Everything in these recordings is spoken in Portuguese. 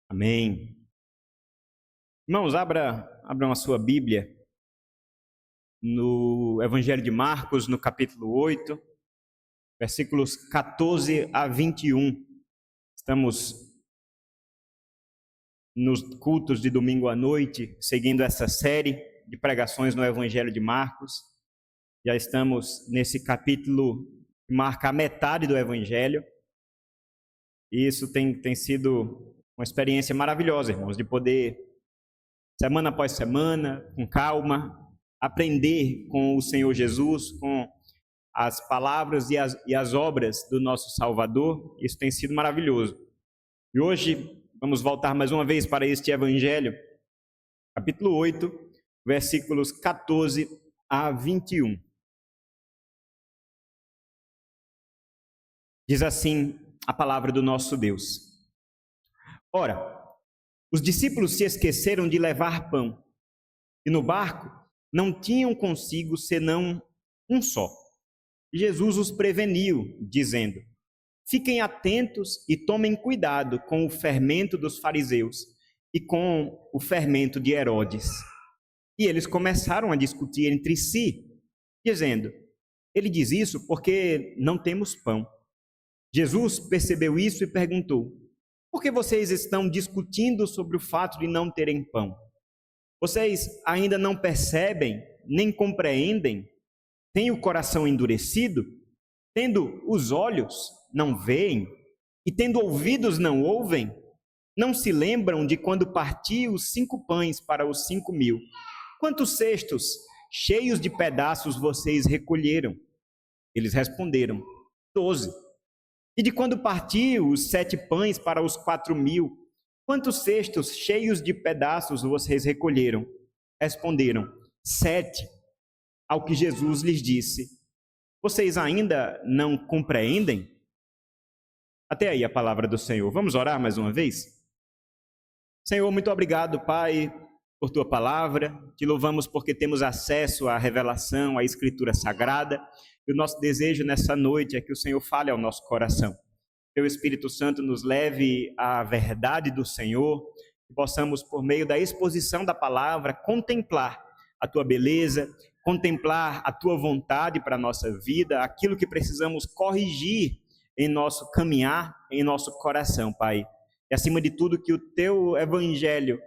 Amém. Irmãos, abram a sua Bíblia no Evangelho de Marcos, no capítulo 8, versículos 14 a 21. Estamos nos cultos de domingo à noite, seguindo essa série de pregações no Evangelho de Marcos. Já estamos nesse capítulo que marca a metade do Evangelho. E isso tem sido uma experiência maravilhosa, irmãos, de poder, semana após semana, com calma, aprender com o Senhor Jesus, com as palavras e as obras do nosso Salvador. Isso tem sido maravilhoso. E hoje vamos voltar mais uma vez para este Evangelho, capítulo 8, versículos 14 a 21. Diz assim a palavra do nosso Deus. Ora, os discípulos se esqueceram de levar pão, e no barco não tinham consigo senão um só. Jesus os preveniu, dizendo: fiquem atentos e tomem cuidado com o fermento dos fariseus e com o fermento de Herodes. E eles começaram a discutir entre si, dizendo: ele diz isso porque não temos pão. Jesus percebeu isso e perguntou: por que vocês estão discutindo sobre o fato de não terem pão? Vocês ainda não percebem, nem compreendem? Têm o coração endurecido? Tendo os olhos, não veem? E tendo ouvidos, não ouvem? Não se lembram de quando parti os 5 pães para os 5.000? Quantos cestos cheios de pedaços vocês recolheram? Eles responderam: 12. E de quando partiu os 7 pães para os 4.000, quantos cestos cheios de pedaços vocês recolheram? Responderam: 7. Ao que Jesus lhes disse: vocês ainda não compreendem? Até aí a palavra do Senhor. Vamos orar mais uma vez? Senhor, muito obrigado, Pai, por Tua palavra. Te louvamos porque temos acesso à revelação, à Escritura Sagrada. E o nosso desejo nessa noite é que o Senhor fale ao nosso coração. Teu Espírito Santo nos leve à verdade do Senhor, que possamos, por meio da exposição da palavra, contemplar a Tua beleza, contemplar a Tua vontade para a nossa vida, aquilo que precisamos corrigir em nosso caminhar, em nosso coração, Pai. E acima de tudo, que o Teu Evangelho,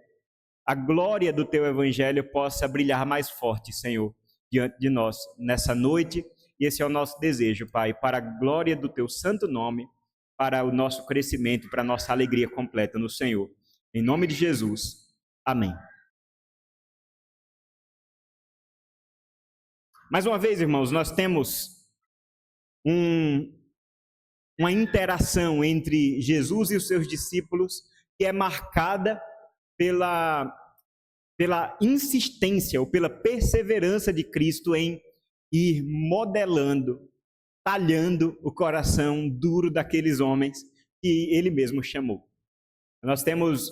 a glória do Teu Evangelho possa brilhar mais forte, Senhor, diante de nós nessa noite. E esse é o nosso desejo, Pai, para a glória do Teu santo nome, para o nosso crescimento, para a nossa alegria completa no Senhor. Em nome de Jesus. Amém. Mais uma vez, irmãos, nós temos uma interação entre Jesus e os seus discípulos que é marcada pela insistência ou pela perseverança de Cristo em ir modelando, talhando o coração duro daqueles homens que ele mesmo chamou. Nós temos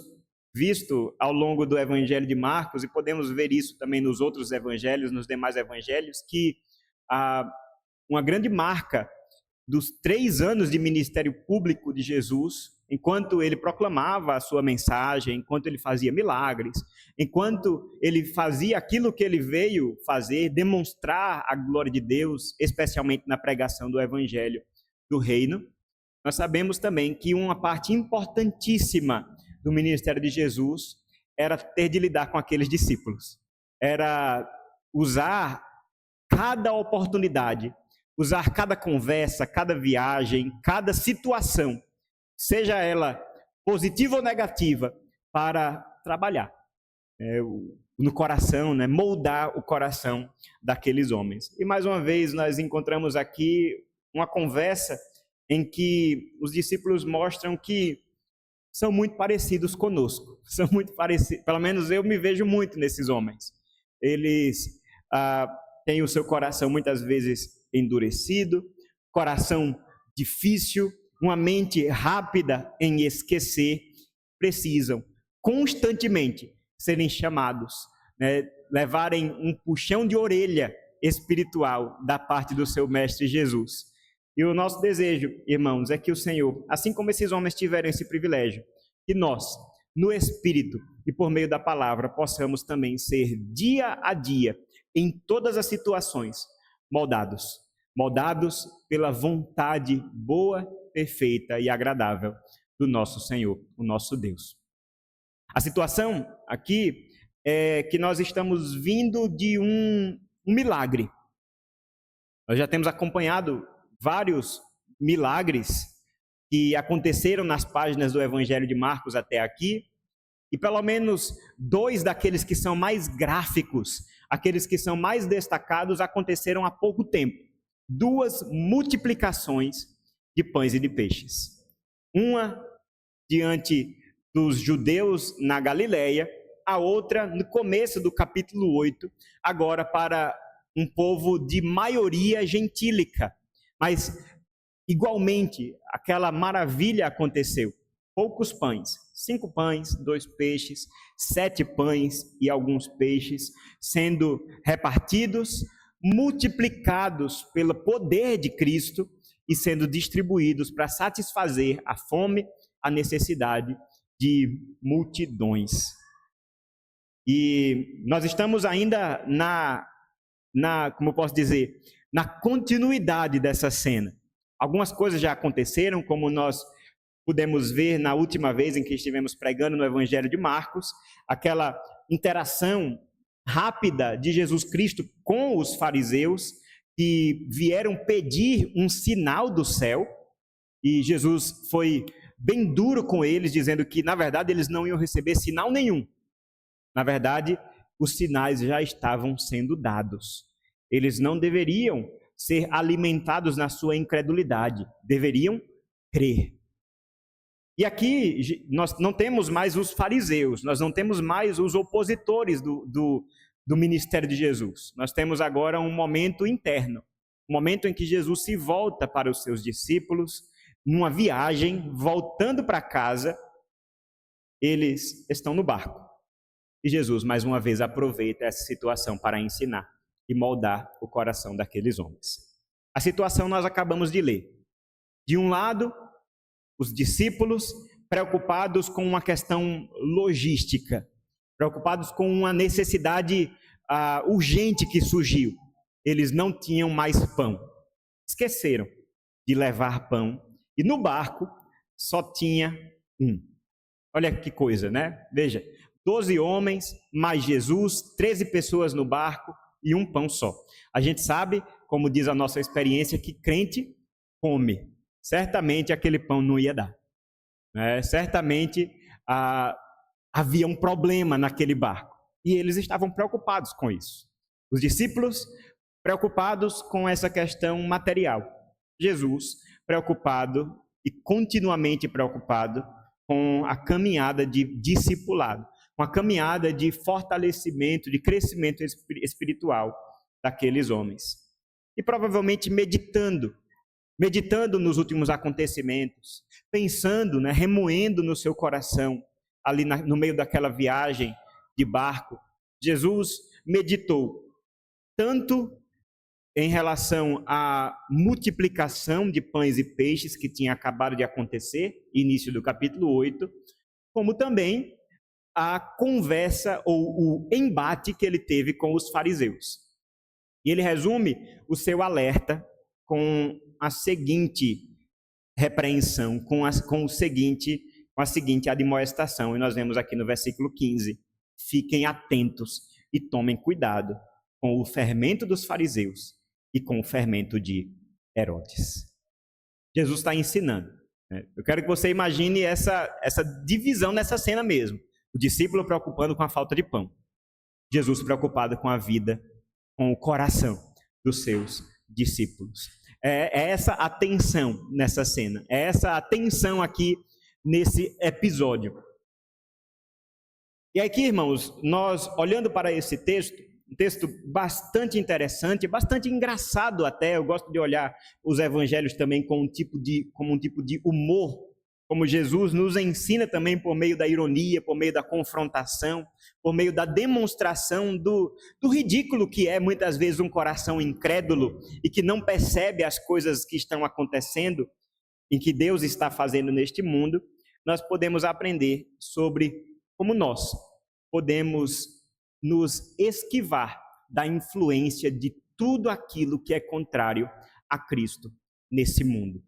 visto ao longo do Evangelho de Marcos, e podemos ver isso também nos outros evangelhos, nos demais evangelhos, que uma grande marca dos 3 anos de ministério público de Jesus, enquanto ele proclamava a sua mensagem, enquanto ele fazia milagres, enquanto ele fazia aquilo que ele veio fazer, demonstrar a glória de Deus, especialmente na pregação do Evangelho do Reino, nós sabemos também que uma parte importantíssima do ministério de Jesus era ter de lidar com aqueles discípulos, era usar cada oportunidade, usar cada conversa, cada viagem, cada situação, seja ela positiva ou negativa, para trabalhar no coração, moldar o coração daqueles homens. E mais uma vez nós encontramos aqui uma conversa em que os discípulos mostram que são muito parecidos conosco, são muito parecidos, pelo menos eu me vejo muito nesses homens. Eles têm o seu coração muitas vezes endurecido, coração difícil, uma mente rápida em esquecer, precisam constantemente serem chamados, levarem um puxão de orelha espiritual da parte do seu Mestre Jesus. E o nosso desejo, irmãos, é que o Senhor, assim como esses homens tiveram esse privilégio, que nós no Espírito e por meio da palavra, possamos também ser dia a dia, em todas as situações, moldados pela vontade boa, perfeita e agradável do nosso Senhor, o nosso Deus. A situação aqui é que nós estamos vindo de um milagre. Nós já temos acompanhado vários milagres que aconteceram nas páginas do Evangelho de Marcos até aqui, e pelo menos 2 daqueles que são mais gráficos, aqueles que são mais destacados, aconteceram há pouco tempo. 2 multiplicações de pães e de peixes. Uma diante dos judeus na Galileia, a outra no começo do capítulo 8, agora para um povo de maioria gentílica. Mas, igualmente, aquela maravilha aconteceu. Poucos pães, 5 pães, 2 peixes, 7 pães e alguns peixes sendo repartidos, multiplicados pelo poder de Cristo e sendo distribuídos para satisfazer a fome, a necessidade de multidões. E nós estamos ainda como eu posso dizer, na continuidade dessa cena. Algumas coisas já aconteceram, como nós pudemos ver na última vez em que estivemos pregando no Evangelho de Marcos, aquela interação rápida de Jesus Cristo com os fariseus, que vieram pedir um sinal do céu, e Jesus foi bem duro com eles, dizendo que, na verdade, eles não iam receber sinal nenhum. Na verdade, os sinais já estavam sendo dados. Eles não deveriam ser alimentados na sua incredulidade, deveriam crer. E aqui nós não temos mais os fariseus, nós não temos mais os opositores do ministério de Jesus. Nós temos agora um momento interno, um momento em que Jesus se volta para os seus discípulos, numa viagem, voltando para casa, eles estão no barco. E Jesus, mais uma vez, aproveita essa situação para ensinar e moldar o coração daqueles homens. A situação nós acabamos de ler. De um lado, os discípulos preocupados com uma questão logística, preocupados com uma necessidade urgente que surgiu. Eles não tinham mais pão. Esqueceram de levar pão. E no barco só tinha um. Olha que coisa, né? Veja, 12 homens, mais Jesus, 13 pessoas no barco e um pão só. A gente sabe, como diz a nossa experiência, que crente come. Certamente aquele pão não ia dar. Certamente havia um problema naquele barco. E eles estavam preocupados com isso. Os discípulos preocupados com essa questão material. Jesus preocupado e continuamente preocupado com a caminhada de discipulado, com a caminhada de fortalecimento, de crescimento espiritual daqueles homens. E provavelmente meditando nos últimos acontecimentos, pensando, remoendo no seu coração, ali no meio daquela viagem de barco, Jesus meditou tanto em relação à multiplicação de pães e peixes que tinha acabado de acontecer, início do capítulo 8, como também a conversa ou o embate que ele teve com os fariseus. E ele resume o seu alerta com a seguinte repreensão, com a seguinte admoestação, e nós vemos aqui no versículo 15: fiquem atentos e tomem cuidado com o fermento dos fariseus e com o fermento de Herodes. Jesus está ensinando. Eu quero que você imagine essa divisão nessa cena mesmo. O discípulo preocupado com a falta de pão. Jesus preocupado com a vida, com o coração dos seus discípulos. É essa a tensão nessa cena. É essa a tensão aqui nesse episódio. E aqui, irmãos, nós olhando para esse texto, um texto bastante interessante, bastante engraçado até. Eu gosto de olhar os evangelhos também como um tipo de humor, como Jesus nos ensina também por meio da ironia, por meio da confrontação, por meio da demonstração do ridículo que é muitas vezes um coração incrédulo e que não percebe as coisas que estão acontecendo e que Deus está fazendo neste mundo. nós podemos aprender sobre como nós podemos nos esquivar da influência de tudo aquilo que é contrário a Cristo nesse mundo.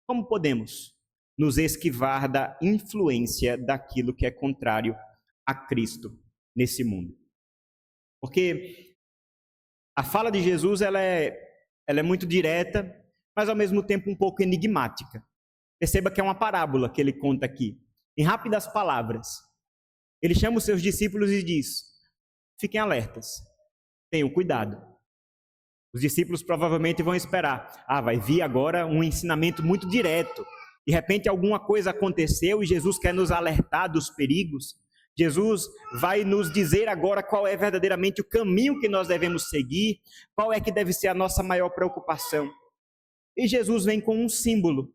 Como podemos nos esquivar da influência daquilo que é contrário a Cristo nesse mundo? Porque a fala de Jesus ela é muito direta, mas ao mesmo tempo um pouco enigmática. Perceba que é uma parábola que ele conta aqui. Em rápidas palavras, ele chama os seus discípulos e diz: fiquem alertas, tenham cuidado. Os discípulos provavelmente vão esperar. Vai vir agora um ensinamento muito direto. De repente alguma coisa aconteceu e Jesus quer nos alertar dos perigos. Jesus vai nos dizer agora qual é verdadeiramente o caminho que nós devemos seguir, qual é que deve ser a nossa maior preocupação. E Jesus vem com um símbolo.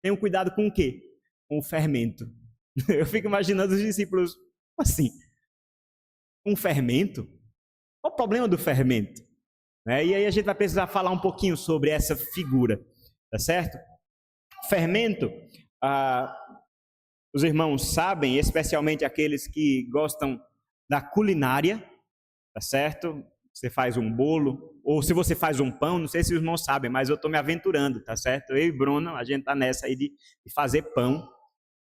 Tenham cuidado com o quê? Com o fermento. Eu fico imaginando os discípulos, assim, um fermento? Qual o problema do fermento? E aí a gente vai precisar falar um pouquinho sobre essa figura, tá certo? Fermento, os irmãos sabem, especialmente aqueles que gostam da culinária, tá certo? Você faz um bolo, ou se você faz um pão, não sei se os irmãos sabem, mas eu estou me aventurando, tá certo? Eu e Bruno, a gente está nessa aí de fazer pão,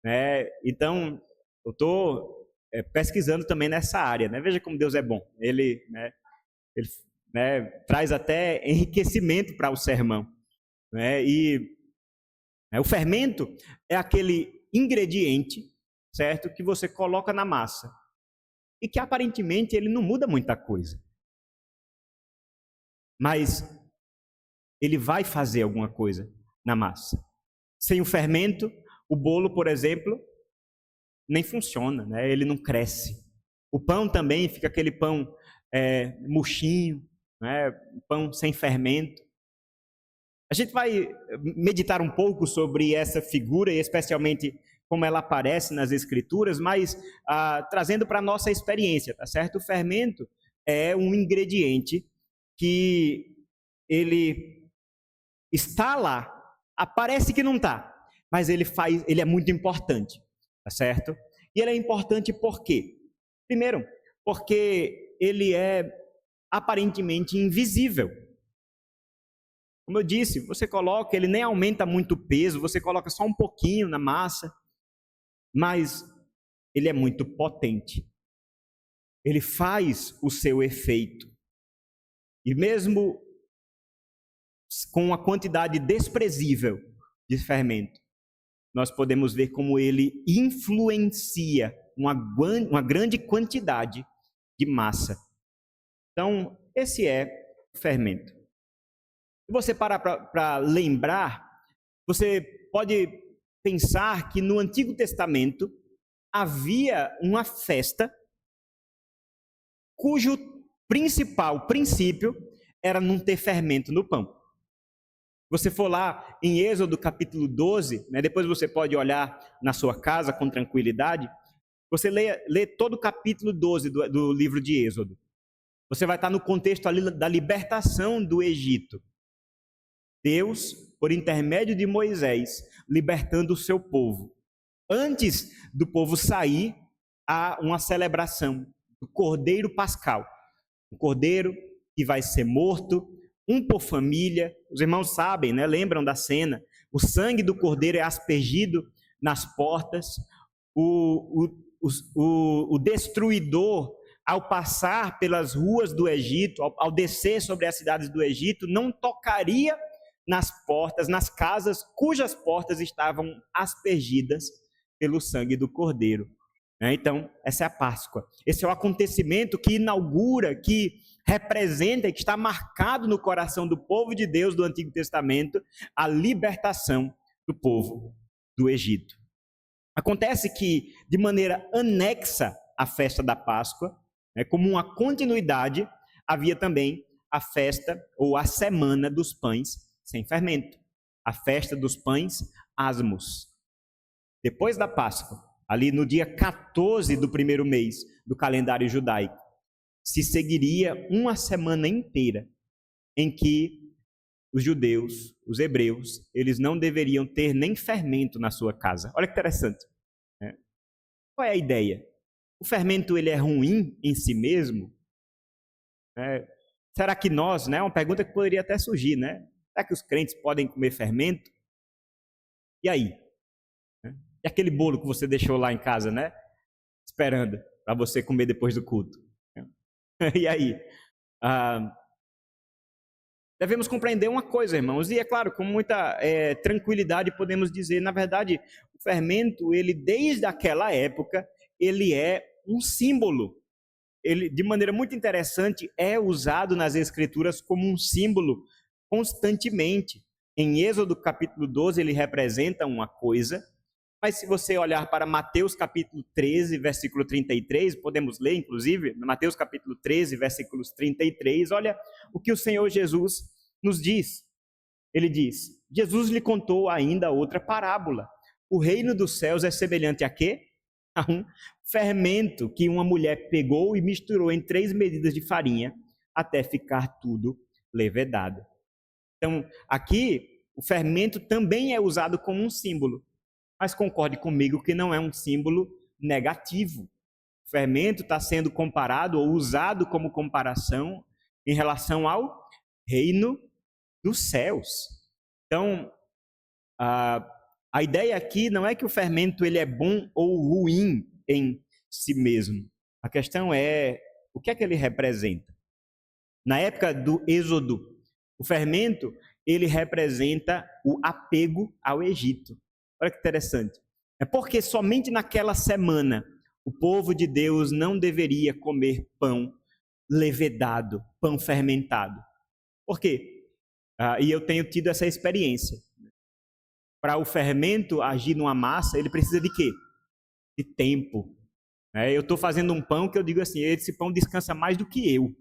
né? Então, eu estou pesquisando também nessa área, né? Veja como Deus é bom. Ele traz até enriquecimento para o sermão, né? E o fermento é aquele ingrediente, certo? Que você coloca na massa e que aparentemente ele não muda muita coisa. Mas ele vai fazer alguma coisa na massa. Sem o fermento, o bolo, por exemplo, nem funciona, né? Ele não cresce. O pão também fica aquele pão murchinho, né? Pão sem fermento. A gente vai meditar um pouco sobre essa figura e especialmente como ela aparece nas Escrituras, mas trazendo para a nossa experiência, tá certo? O fermento é um ingrediente que ele está lá, parece que não está, mas ele é muito importante, tá certo? E ele é importante por quê? Primeiro, porque ele é aparentemente invisível. Como eu disse, você coloca, ele nem aumenta muito o peso, você coloca só um pouquinho na massa, mas ele é muito potente. Ele faz o seu efeito. E mesmo com uma quantidade desprezível de fermento, nós podemos ver como ele influencia uma grande quantidade de massa. Então, esse é o fermento. Se você parar para lembrar, você pode pensar que no Antigo Testamento havia uma festa cujo principal princípio era não ter fermento no pão. Você for lá em Êxodo capítulo 12, né, depois você pode olhar na sua casa com tranquilidade, você lê todo o capítulo 12 do livro de Êxodo. Você vai estar no contexto ali da libertação do Egito. Deus, por intermédio de Moisés, libertando o seu povo. Antes do povo sair, há uma celebração do Cordeiro Pascal. Um cordeiro que vai ser morto, um por família. Os irmãos sabem, né? Lembram da cena? O sangue do cordeiro é aspergido nas portas. O destruidor, ao passar pelas ruas do Egito, ao descer sobre as cidades do Egito, não tocaria nas portas, nas casas cujas portas estavam aspergidas pelo sangue do cordeiro. Então, essa é a Páscoa. Esse é o acontecimento que inaugura, que representa e que está marcado no coração do povo de Deus do Antigo Testamento a libertação do povo do Egito. Acontece que, de maneira anexa à festa da Páscoa, como uma continuidade, havia também a festa ou a semana dos pães sem fermento, a festa dos pães asmos. Depois da Páscoa, ali no dia 14 do primeiro mês do calendário judaico, se seguiria uma semana inteira em que os judeus, os hebreus, eles não deveriam ter nem fermento na sua casa. Olha que interessante. Qual é a ideia? O fermento ele é ruim em si mesmo? Será que nós, né? Uma pergunta que poderia até surgir, né? Será que os crentes podem comer fermento? E aí? E aquele bolo que você deixou lá em casa, né? Esperando para você comer depois do culto. E aí? Devemos compreender uma coisa, irmãos, e é claro, com muita tranquilidade podemos dizer, na verdade, o fermento, ele desde aquela época, ele é um símbolo. Ele, de maneira muito interessante, é usado nas Escrituras como um símbolo constantemente. Em Êxodo capítulo 12, ele representa uma coisa, mas se você olhar para Mateus capítulo 13, versículo 33, podemos ler, inclusive, Mateus capítulo 13, versículos 33, olha o que o Senhor Jesus nos diz. Ele diz, Jesus lhe contou ainda outra parábola. O reino dos céus é semelhante a quê? A um fermento que uma mulher pegou e misturou em 3 medidas de farinha até ficar tudo levedado. Então, aqui, o fermento também é usado como um símbolo. Mas concorde comigo que não é um símbolo negativo. O fermento está sendo comparado ou usado como comparação em relação ao reino dos céus. Então, a ideia aqui não é que o fermento ele é bom ou ruim em si mesmo. A questão é o que é que ele representa. Na época do Êxodo, o fermento ele representa o apego ao Egito. Olha que interessante. É porque somente naquela semana o povo de Deus não deveria comer pão levedado, pão fermentado. Por quê? E eu tenho tido essa experiência. Para o fermento agir numa massa, ele precisa de quê? De tempo. Eu estou fazendo um pão que eu digo assim, esse pão descansa mais do que eu.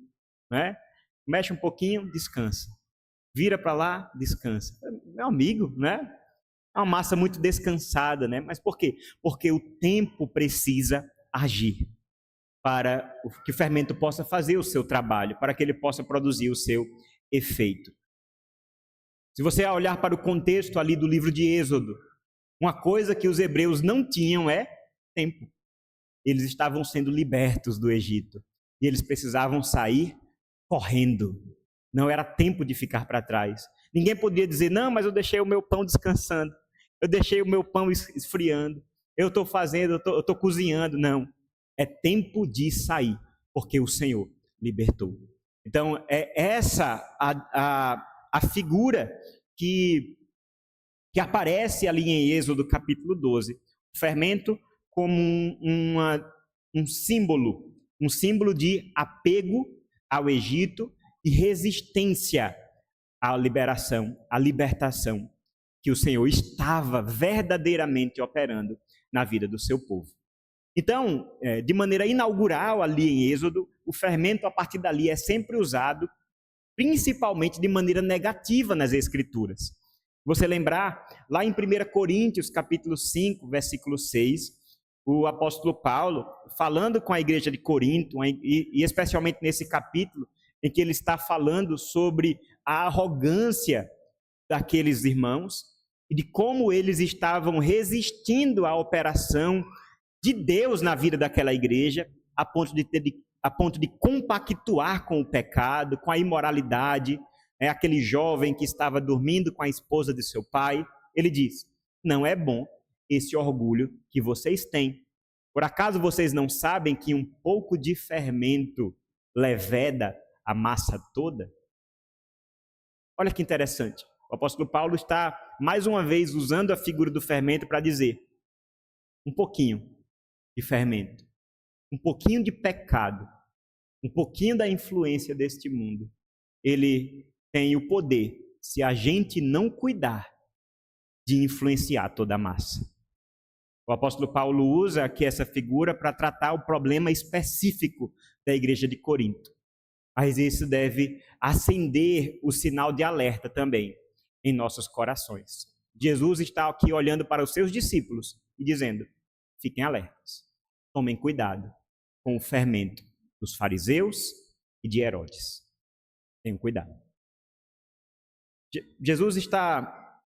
Mexe um pouquinho, descansa. Vira para lá, descansa. Meu amigo, né? É uma massa muito descansada, né? Mas por quê? Porque o tempo precisa agir para que o fermento possa fazer o seu trabalho, para que ele possa produzir o seu efeito. Se você olhar para o contexto ali do livro de Êxodo, uma coisa que os hebreus não tinham é tempo. Eles estavam sendo libertos do Egito e eles precisavam sair correndo. Não era tempo de ficar para trás. Ninguém podia dizer, não, mas eu deixei o meu pão descansando. Eu deixei o meu pão esfriando, eu estou fazendo, eu estou cozinhando. Não, é tempo de sair, porque o Senhor libertou. Então, é essa a figura que aparece ali em Êxodo capítulo 12. O fermento como um símbolo de apego ao Egito e resistência à liberação, à libertação que o Senhor estava verdadeiramente operando na vida do seu povo. Então, de maneira inaugural ali em Êxodo, o fermento a partir dali é sempre usado, principalmente de maneira negativa nas Escrituras. Você lembrar, lá em 1 Coríntios, capítulo 5, versículo 6, o apóstolo Paulo, falando com a igreja de Corinto, e especialmente nesse capítulo, em que ele está falando sobre a arrogância daqueles irmãos, e de como eles estavam resistindo à operação de Deus na vida daquela igreja, a ponto de compactuar com o pecado, com a imoralidade. Aquele jovem que estava dormindo com a esposa de seu pai, ele diz, não é bom esse orgulho que vocês têm. Por acaso vocês não sabem que um pouco de fermento leveda a massa toda? Olha que interessante. O apóstolo Paulo está, mais uma vez, usando a figura do fermento para dizer um pouquinho de fermento, um pouquinho de pecado, um pouquinho da influência deste mundo. Ele tem o poder, se a gente não cuidar, de influenciar toda a massa. O apóstolo Paulo usa aqui essa figura para tratar o problema específico da igreja de Corinto. Mas isso deve acender o sinal de alerta também em nossos corações. Jesus está aqui olhando para os seus discípulos e dizendo, fiquem alertas, tomem cuidado com o fermento dos fariseus e de Herodes. Tenham cuidado. Jesus está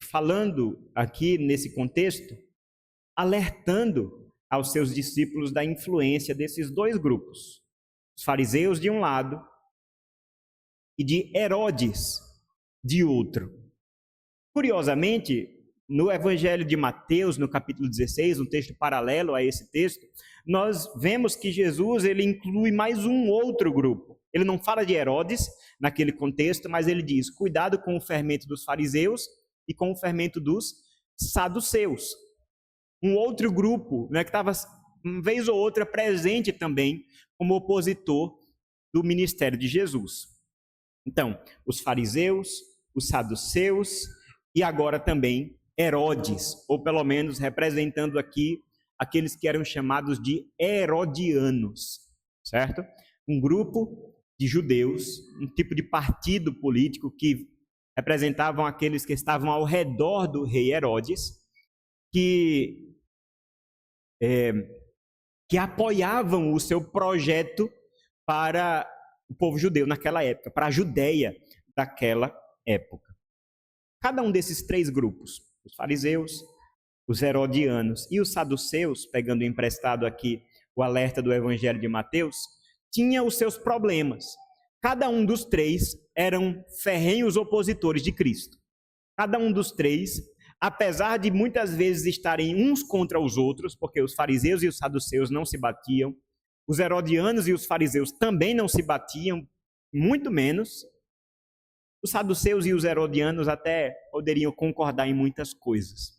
falando aqui nesse contexto, alertando aos seus discípulos da influência desses dois grupos, os fariseus de um lado e de Herodes de outro. Curiosamente, no Evangelho de Mateus, no capítulo 16, um texto paralelo a esse texto, nós vemos que Jesus ele inclui mais um outro grupo. Ele não fala de Herodes naquele contexto, mas ele diz: cuidado com o fermento dos fariseus e com o fermento dos saduceus. Um outro grupo, né, que estava, uma vez ou outra, presente também como opositor do ministério de Jesus. Então, os fariseus, os saduceus e agora também Herodes, ou pelo menos representando aqui aqueles que eram chamados de herodianos, certo? Um grupo de judeus, um tipo de partido político que representavam aqueles que estavam ao redor do rei Herodes, que apoiavam o seu projeto para o povo judeu naquela época, para a Judeia daquela época. Cada um desses três grupos, os fariseus, os herodianos e os saduceus, pegando emprestado aqui o alerta do Evangelho de Mateus, tinha os seus problemas. Cada um dos três eram ferrenhos opositores de Cristo. Cada um dos três, apesar de muitas vezes estarem uns contra os outros, porque os fariseus e os saduceus não se batiam, os herodianos e os fariseus também não se batiam, muito menos. Os saduceus e os herodianos até poderiam concordar em muitas coisas.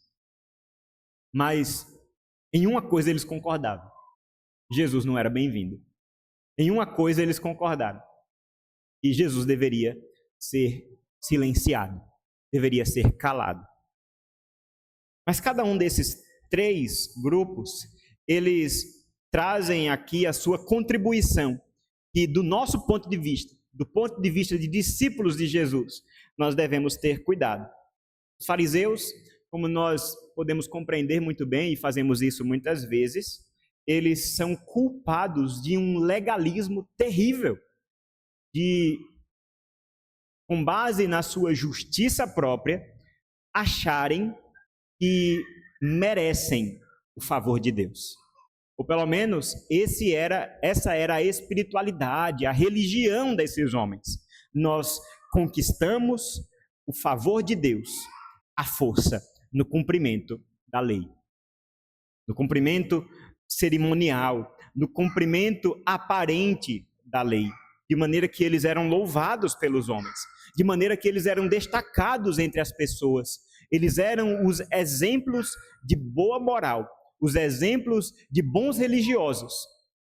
Mas em uma coisa eles concordavam: Jesus não era bem-vindo. Em uma coisa eles concordaram: que Jesus deveria ser silenciado, deveria ser calado. Mas cada um desses três grupos, eles trazem aqui a sua contribuição, que do nosso ponto de vista, do ponto de vista de discípulos de Jesus, nós devemos ter cuidado. Os fariseus, como nós podemos compreender muito bem, e fazemos isso muitas vezes, eles são culpados de um legalismo terrível, de, com base na sua justiça própria, acharem que merecem o favor de Deus. Ou pelo menos essa era a espiritualidade, a religião desses homens. Nós conquistamos o favor de Deus, à força, no cumprimento da lei. No cumprimento cerimonial, no cumprimento aparente da lei. De maneira que eles eram louvados pelos homens. De maneira que eles eram destacados entre as pessoas. Eles eram os exemplos de boa moral, os exemplos de bons religiosos.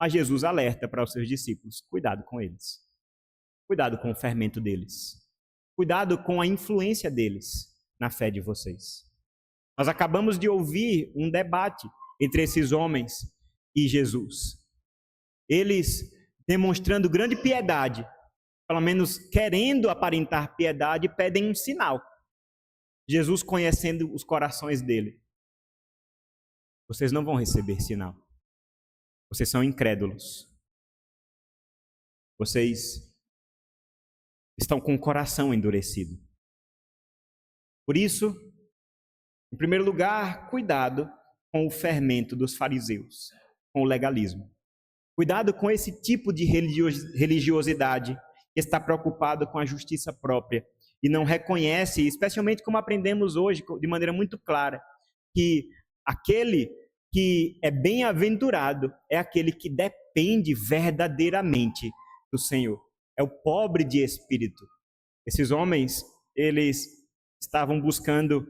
Mas Jesus alerta para os seus discípulos: cuidado com eles. Cuidado com o fermento deles. Cuidado com a influência deles na fé de vocês. Nós acabamos de ouvir um debate entre esses homens e Jesus. Eles demonstrando grande piedade, pelo menos querendo aparentar piedade, pedem um sinal. Jesus, conhecendo os corações dele: vocês não vão receber sinal. Vocês são incrédulos. Vocês estão com o coração endurecido. Por isso, em primeiro lugar, cuidado com o fermento dos fariseus, com o legalismo. Cuidado com esse tipo de religiosidade que está preocupado com a justiça própria e não reconhece, especialmente como aprendemos hoje, de maneira muito clara, que aquele que é bem-aventurado é aquele que depende verdadeiramente do Senhor. É o pobre de espírito. Esses homens, eles estavam buscando,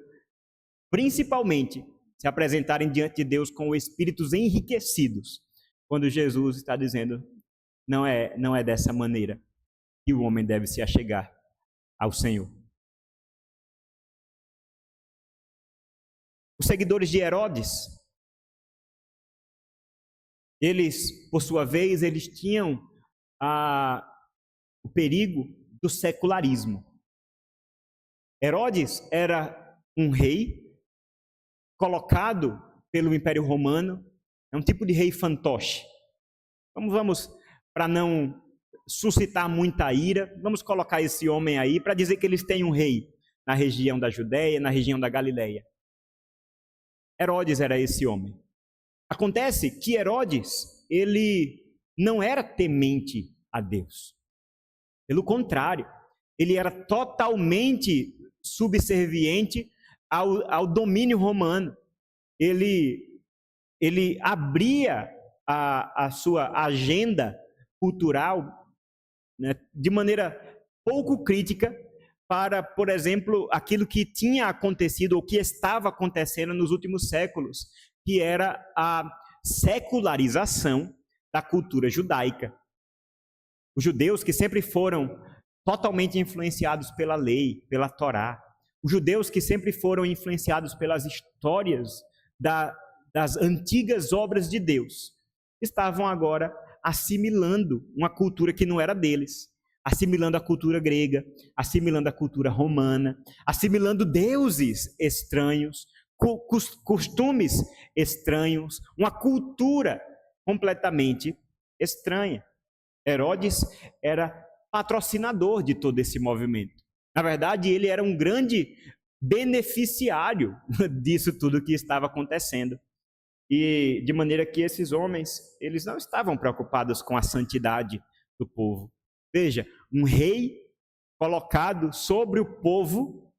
principalmente, se apresentarem diante de Deus com espíritos enriquecidos, quando Jesus está dizendo: não é dessa maneira que o homem deve se achegar ao Senhor. Os seguidores de Herodes, eles, por sua vez, eles tinham o perigo do secularismo. Herodes era um rei colocado pelo Império Romano, é um tipo de rei fantoche. Vamos para não suscitar muita ira, vamos colocar esse homem aí para dizer que eles têm um rei na região da Judeia, na região da Galileia. Herodes era esse homem. Acontece que Herodes, ele não era temente a Deus. Pelo contrário, ele era totalmente subserviente ao domínio romano. Ele abria a sua agenda cultural, né, de maneira pouco crítica para, por exemplo, aquilo que tinha acontecido ou que estava acontecendo nos últimos séculos, que era a secularização da cultura judaica. Os judeus que sempre foram totalmente influenciados pela lei, pela Torá. Os judeus que sempre foram influenciados pelas histórias das antigas obras de Deus, estavam agora assimilando uma cultura que não era deles, assimilando a cultura grega, assimilando a cultura romana, assimilando deuses estranhos, costumes estranhos, uma cultura completamente estranha. Herodes era patrocinador de todo esse movimento. Na verdade, ele era um grande beneficiário disso tudo que estava acontecendo. E de maneira que esses homens, eles não estavam preocupados com a santidade do povo. Veja, um rei colocado sobre o povo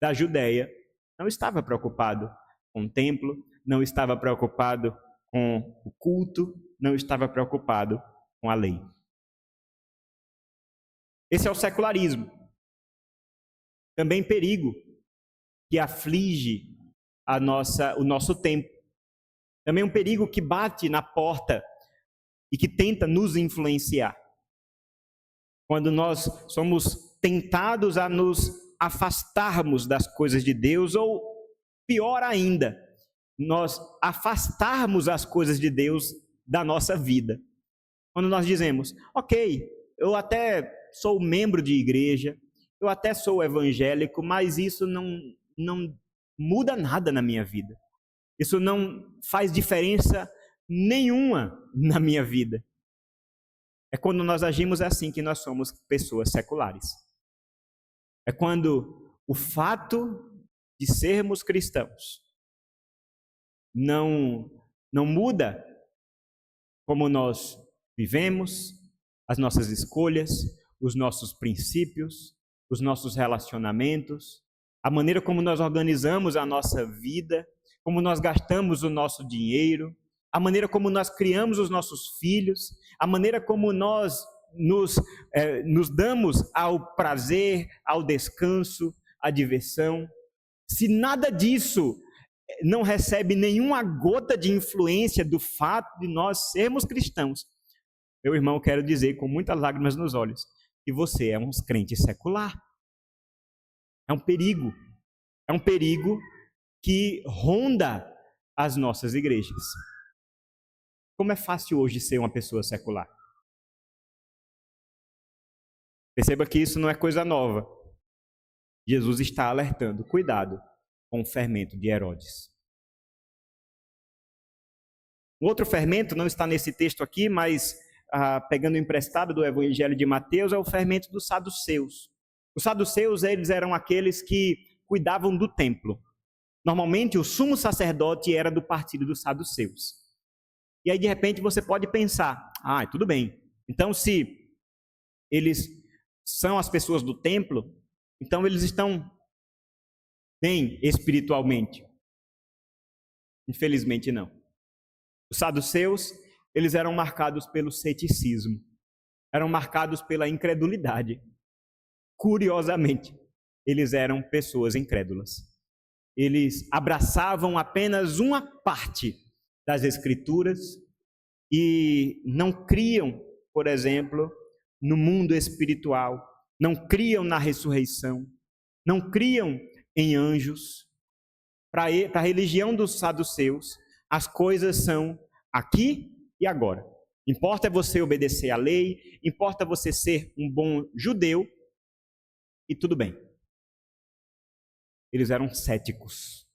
da Judéia não estava preocupado com o templo, não estava preocupado com o culto, não estava preocupado com a lei. Esse é o secularismo. Também perigo que aflige o nosso tempo. Também um perigo que bate na porta e que tenta nos influenciar. Quando nós somos tentados a nos afastarmos das coisas de Deus, ou pior ainda, nós afastarmos as coisas de Deus da nossa vida. Quando nós dizemos, ok, eu até sou membro de igreja, eu até sou evangélico, mas isso não muda nada na minha vida. Isso não faz diferença nenhuma na minha vida. É quando nós agimos assim que nós somos pessoas seculares. É quando o fato de sermos cristãos não muda como nós vivemos, as nossas escolhas, os nossos princípios, os nossos relacionamentos, a maneira como nós organizamos a nossa vida, como nós gastamos o nosso dinheiro, a maneira como nós criamos os nossos filhos, a maneira como nós nos damos ao prazer, ao descanso, à diversão. Se nada disso não recebe nenhuma gota de influência do fato de nós sermos cristãos, meu irmão, quero dizer com muitas lágrimas nos olhos, que você é um crente secular. É um perigo. É um perigo que ronda as nossas igrejas. Como é fácil hoje ser uma pessoa secular? Perceba que isso não é coisa nova. Jesus está alertando, cuidado com o fermento de Herodes. O outro fermento não está nesse texto aqui, mas pegando emprestado do Evangelho de Mateus, é o fermento dos saduceus. Os saduceus, eles eram aqueles que cuidavam do templo. Normalmente, o sumo sacerdote era do partido dos saduceus. E aí, de repente, você pode pensar, tudo bem. Então, se eles são as pessoas do templo, então eles estão bem espiritualmente. Infelizmente, não. Os saduceus, eles eram marcados pelo ceticismo, eram marcados pela incredulidade. Curiosamente, eles eram pessoas incrédulas. Eles abraçavam apenas uma parte das Escrituras e não criam, por exemplo, no mundo espiritual, não criam na ressurreição, não criam em anjos. Para a religião dos saduceus, as coisas são aqui e agora. Importa você obedecer à lei, importa você ser um bom judeu, e tudo bem. Eles eram céticos.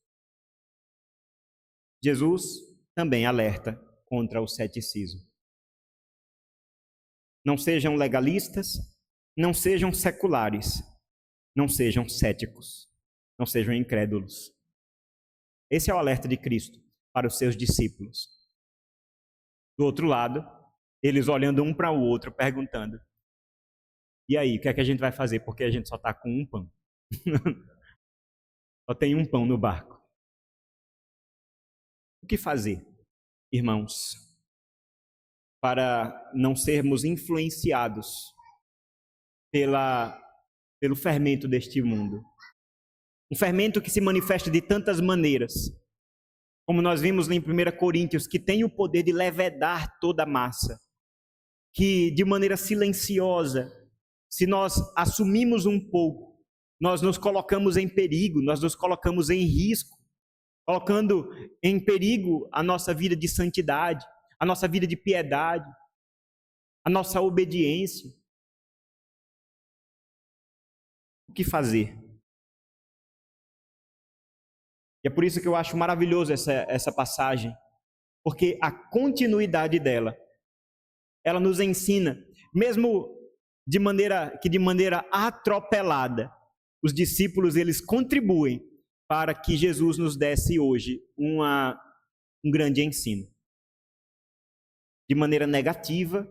Jesus também alerta contra o ceticismo. Não sejam legalistas, não sejam seculares, não sejam céticos, não sejam incrédulos. Esse é o alerta de Cristo para os seus discípulos. Do outro lado, eles olhando um para o outro, perguntando: e aí, o que é que a gente vai fazer? Porque a gente só está com um pão. Só tem um pão no barco. O que fazer, irmãos, para não sermos influenciados pelo fermento deste mundo? Um fermento que se manifesta de tantas maneiras, como nós vimos em 1 Coríntios, que tem o poder de levedar toda a massa, que de maneira silenciosa, se nós assumimos um pouco, nós nos colocamos em perigo, nós nos colocamos em risco, colocando em perigo a nossa vida de santidade, a nossa vida de piedade, a nossa obediência. O que fazer? E é por isso que eu acho maravilhoso essa passagem, porque a continuidade dela, ela nos ensina, mesmo de maneira atropelada, os discípulos eles contribuem para que Jesus nos desse hoje um grande ensino. De maneira negativa,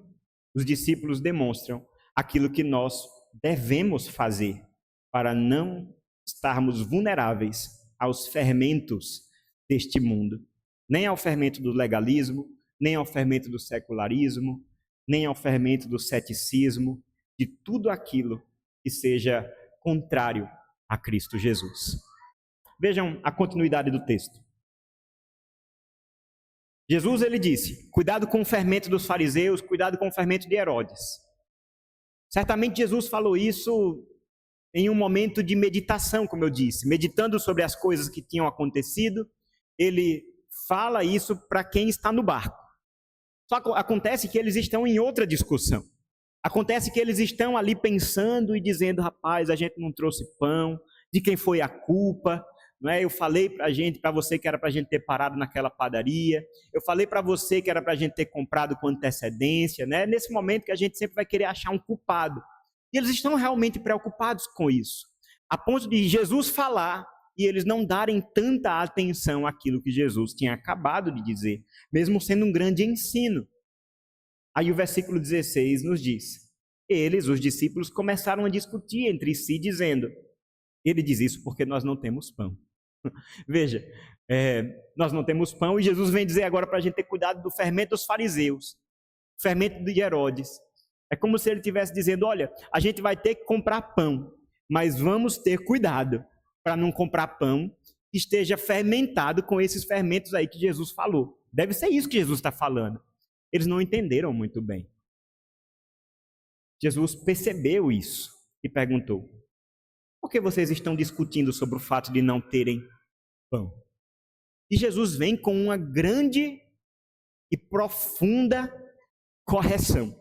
os discípulos demonstram aquilo que nós devemos fazer para não estarmos vulneráveis aos fermentos deste mundo, nem ao fermento do legalismo, nem ao fermento do secularismo, nem ao fermento do ceticismo, de tudo aquilo que seja contrário a Cristo Jesus. Vejam a continuidade do texto. Jesus, ele disse: cuidado com o fermento dos fariseus, cuidado com o fermento de Herodes. Certamente Jesus falou isso em um momento de meditação, como eu disse, meditando sobre as coisas que tinham acontecido. Ele fala isso para quem está no barco. Só que acontece que eles estão em outra discussão. Acontece que eles estão ali pensando e dizendo: rapaz, a gente não trouxe pão, de quem foi a culpa? Não é? Eu falei para você que era para a gente ter parado naquela padaria, eu falei para você que era para a gente ter comprado com antecedência, né? Nesse momento que a gente sempre vai querer achar um culpado. E eles estão realmente preocupados com isso, a ponto de Jesus falar e eles não darem tanta atenção àquilo que Jesus tinha acabado de dizer, mesmo sendo um grande ensino. Aí o versículo 16 nos diz: eles, os discípulos, começaram a discutir entre si, dizendo: ele diz isso porque nós não temos pão. Veja, nós não temos pão, e Jesus vem dizer agora para a gente ter cuidado do fermento dos fariseus, fermento de Herodes. É como se ele estivesse dizendo: olha, a gente vai ter que comprar pão, mas vamos ter cuidado para não comprar pão que esteja fermentado com esses fermentos aí que Jesus falou. Deve ser isso que Jesus está falando. Eles não entenderam muito bem. Jesus percebeu isso e perguntou: por que vocês estão discutindo sobre o fato de não terem pão? E Jesus vem com uma grande e profunda correção.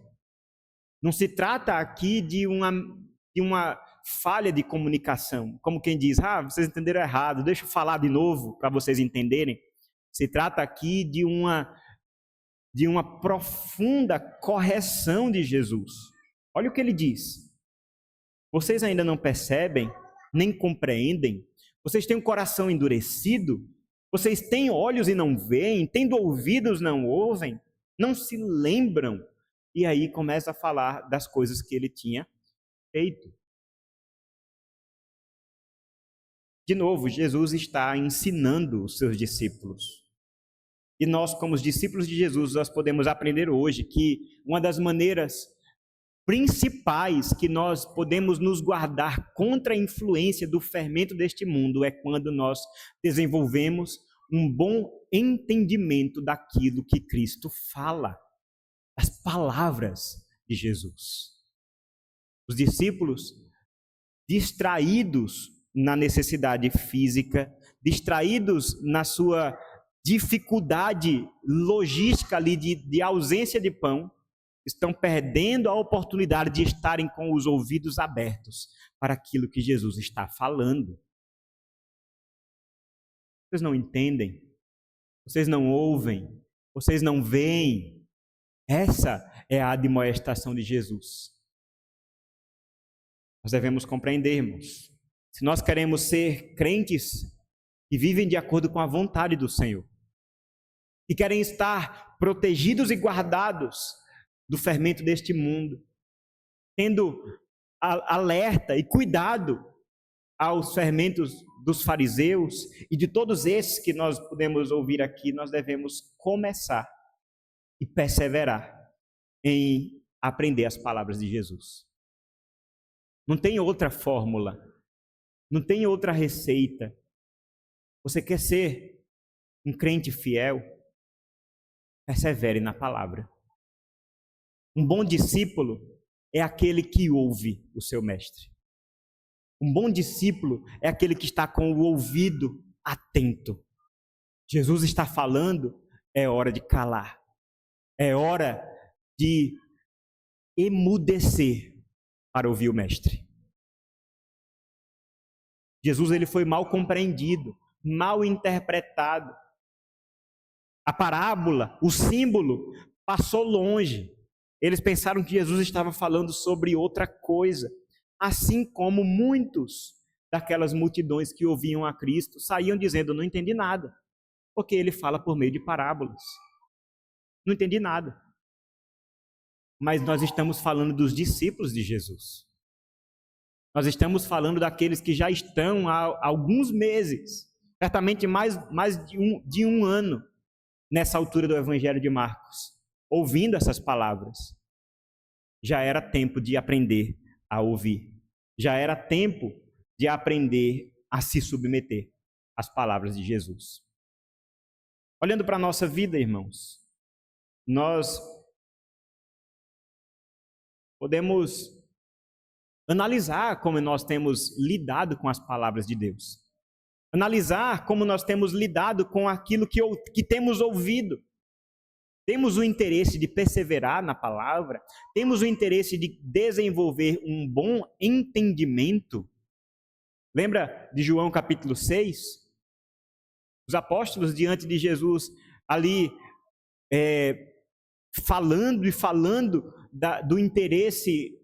Não se trata aqui de uma falha de comunicação, como quem diz: vocês entenderam errado, deixa eu falar de novo para vocês entenderem. Se trata aqui de uma profunda correção de Jesus. Olha o que ele diz: vocês ainda não percebem, nem compreendem? Vocês têm um coração endurecido? Vocês têm olhos e não veem? Tendo ouvidos não ouvem? Não se lembram? E aí começa a falar das coisas que ele tinha feito. De novo, Jesus está ensinando os seus discípulos. E nós, como os discípulos de Jesus, nós podemos aprender hoje que uma das maneiras principais que nós podemos nos guardar contra a influência do fermento deste mundo é quando nós desenvolvemos um bom entendimento daquilo que Cristo fala, as palavras de Jesus. Os discípulos, distraídos na necessidade física, distraídos na sua dificuldade logística ali de ausência de pão, estão perdendo a oportunidade de estarem com os ouvidos abertos para aquilo que Jesus está falando. Vocês não entendem, vocês não ouvem, vocês não veem. Essa é a admoestação de Jesus. Nós devemos compreendermos. Se nós queremos ser crentes que vivem de acordo com a vontade do Senhor, que querem estar protegidos e guardados do fermento deste mundo, tendo alerta e cuidado aos fermentos dos fariseus e de todos esses que nós podemos ouvir aqui, nós devemos começar e perseverar em aprender as palavras de Jesus. Não tem outra fórmula, não tem outra receita. Você quer ser um crente fiel? Persevere na palavra. Um bom discípulo é aquele que ouve o seu mestre. Um bom discípulo é aquele que está com o ouvido atento. Jesus está falando, é hora de calar. É hora de emudecer para ouvir o mestre. Jesus ele foi mal compreendido, mal interpretado. A parábola, o símbolo, passou longe. Eles pensaram que Jesus estava falando sobre outra coisa. Assim como muitos daquelas multidões que ouviam a Cristo saíam dizendo, não entendi nada, porque ele fala por meio de parábolas. Não entendi nada. Mas nós estamos falando dos discípulos de Jesus. Nós estamos falando daqueles que já estão há alguns meses, certamente mais de um ano, nessa altura do Evangelho de Marcos, ouvindo essas palavras. Já era tempo de aprender a ouvir. Já era tempo de aprender a se submeter às palavras de Jesus. Olhando para a nossa vida, irmãos, nós podemos analisar como nós temos lidado com as palavras de Deus. Analisar como nós temos lidado com aquilo que temos ouvido. Temos o interesse de perseverar na palavra? Temos o interesse de desenvolver um bom entendimento? Lembra de João capítulo 6? Os apóstolos diante de Jesus ali falando do interesse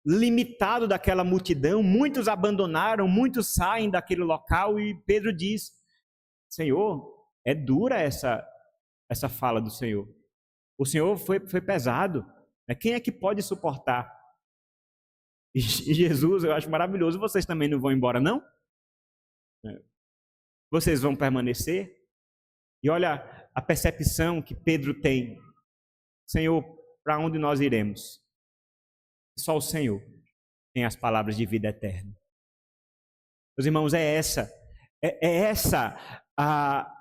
limitado daquela multidão. Muitos abandonaram, muitos saem daquele local e Pedro diz, Senhor, é dura essa fala do Senhor. O Senhor foi pesado. Quem é que pode suportar? E Jesus, eu acho maravilhoso, vocês também não vão embora, não? Vocês vão permanecer? E olha a percepção que Pedro tem. Senhor, para onde nós iremos? Só o Senhor tem as palavras de vida eterna. Meus irmãos, é essa a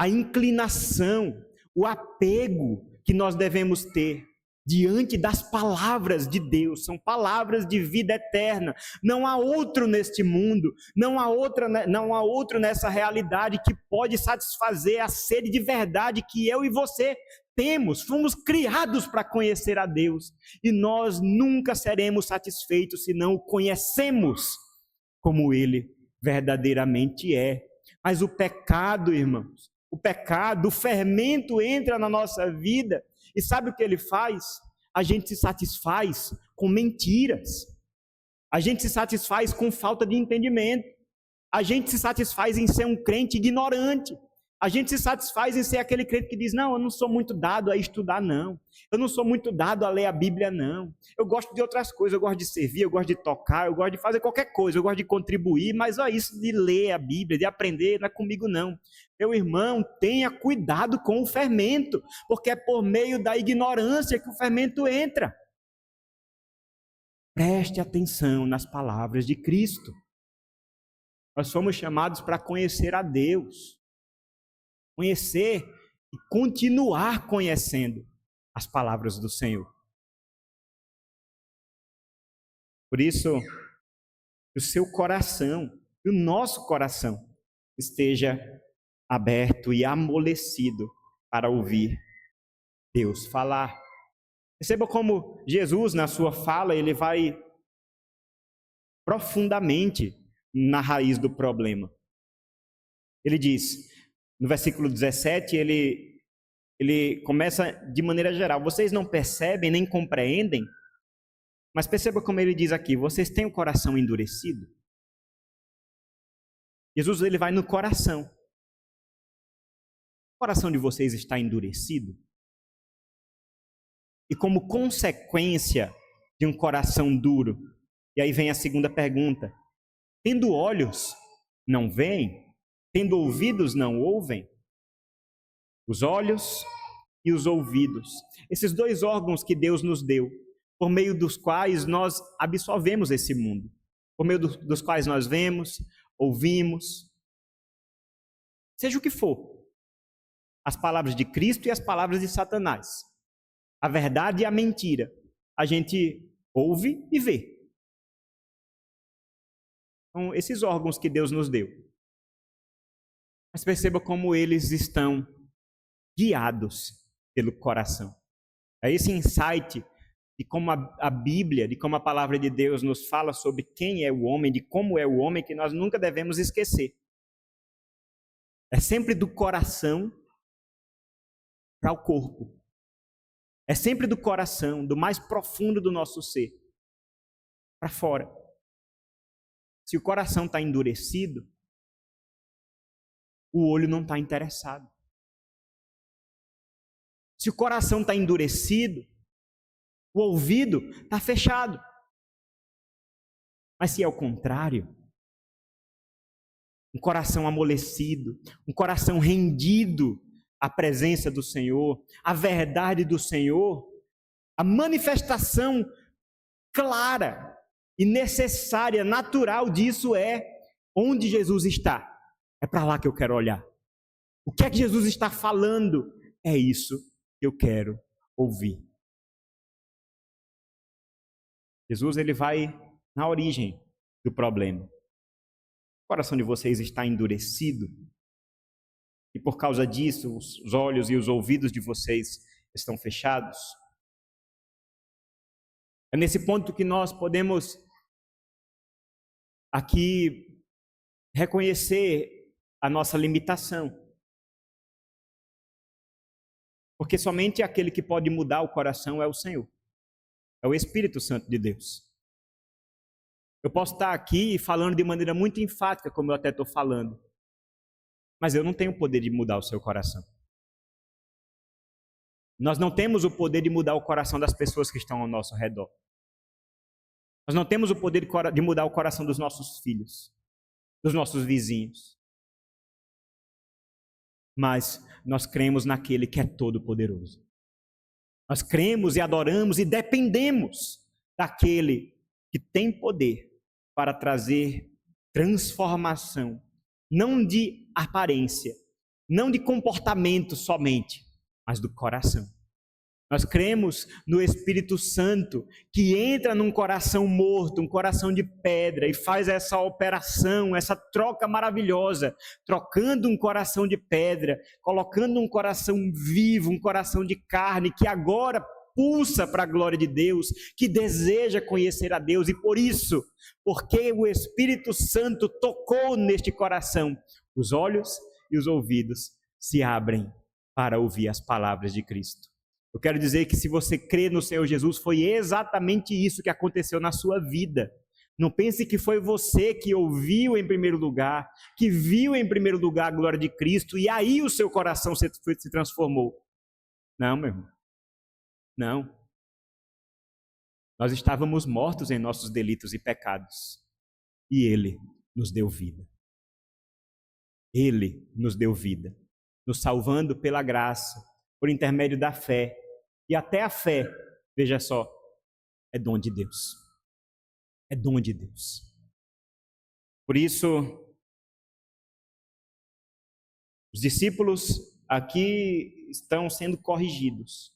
inclinação, o apego que nós devemos ter diante das palavras de Deus. São palavras de vida eterna. Não há outro neste mundo, não há outro nessa realidade que pode satisfazer a sede de verdade que eu e você temos. Fomos criados para conhecer a Deus e nós nunca seremos satisfeitos se não o conhecemos como Ele verdadeiramente é. Mas o pecado, irmãos, o fermento entra na nossa vida e sabe o que ele faz? A gente se satisfaz com mentiras, a gente se satisfaz com falta de entendimento, a gente se satisfaz em ser um crente ignorante, a gente se satisfaz em ser aquele crente que diz, não, eu não sou muito dado a estudar, não. Eu não sou muito dado a ler a Bíblia, não. Eu gosto de outras coisas, eu gosto de servir, eu gosto de tocar, eu gosto de fazer qualquer coisa, eu gosto de contribuir, mas isso de ler a Bíblia, de aprender, não é comigo, não. Meu irmão, tenha cuidado com o fermento, porque é por meio da ignorância que o fermento entra. Preste atenção nas palavras de Cristo. Nós somos chamados para conhecer a Deus. Conhecer e continuar conhecendo as palavras do Senhor. Por isso, que o seu coração, e o nosso coração, esteja aberto e amolecido para ouvir Deus falar. Perceba como Jesus, na sua fala, ele vai profundamente na raiz do problema. Ele diz, no versículo 17, ele começa de maneira geral. Vocês não percebem nem compreendem, mas perceba como ele diz aqui, vocês têm o coração endurecido? Jesus ele vai no coração. coração de vocês está endurecido? E como consequência de um coração duro, e aí vem a segunda pergunta: tendo olhos, não veem? Tendo ouvidos, não ouvem? Os olhos e os ouvidos. Esses dois órgãos que Deus nos deu, por meio dos quais nós absorvemos esse mundo. Por meio dos quais nós vemos, ouvimos, seja o que for. As palavras de Cristo e as palavras de Satanás. A verdade e a mentira. A gente ouve e vê. Então, esses órgãos que Deus nos deu. Mas perceba como eles estão guiados pelo coração. É esse insight de como a Bíblia, de como a palavra de Deus nos fala sobre quem é o homem, de como é o homem, que nós nunca devemos esquecer. É sempre do coração para o corpo. É sempre do coração, do mais profundo do nosso ser, para fora. Se o coração está endurecido, o olho não está interessado. Se o coração está endurecido, o ouvido está fechado. Mas se é o contrário, um coração amolecido, um coração rendido à presença do Senhor, à verdade do Senhor, a manifestação clara e necessária, natural disso é onde Jesus está. É para lá que eu quero olhar. O que é que Jesus está falando? É isso que eu quero ouvir. Jesus, ele vai na origem do problema. O coração de vocês está endurecido e por causa disso os olhos e os ouvidos de vocês estão fechados. É nesse ponto que nós podemos aqui reconhecer a nossa limitação. Porque somente aquele que pode mudar o coração é o Senhor. É o Espírito Santo de Deus. Eu posso estar aqui falando de maneira muito enfática, como eu até estou falando. Mas eu não tenho o poder de mudar o seu coração. Nós não temos o poder de mudar o coração das pessoas que estão ao nosso redor. Nós não temos o poder de mudar o coração dos nossos filhos, dos nossos vizinhos. Mas nós cremos naquele que é todo-poderoso. Nós cremos e adoramos e dependemos daquele que tem poder para trazer transformação, não de aparência, não de comportamento somente, mas do coração. Nós cremos no Espírito Santo que entra num coração morto, um coração de pedra e faz essa operação, essa troca maravilhosa, trocando um coração de pedra, colocando um coração vivo, um coração de carne que agora pulsa para a glória de Deus, que deseja conhecer a Deus e por isso, porque o Espírito Santo tocou neste coração, os olhos e os ouvidos se abrem para ouvir as palavras de Cristo. Eu quero dizer que se você crê no Senhor Jesus, foi exatamente isso que aconteceu na sua vida. Não pense que foi você que ouviu em primeiro lugar, que viu em primeiro lugar a glória de Cristo e aí o seu coração se transformou. Não, meu irmão. Não. Nós estávamos mortos em nossos delitos e pecados e Ele nos deu vida. Ele nos deu vida, nos salvando pela graça, por intermédio da fé. E até a fé, veja só, é dom de Deus. É dom de Deus. Por isso, os discípulos aqui estão sendo corrigidos.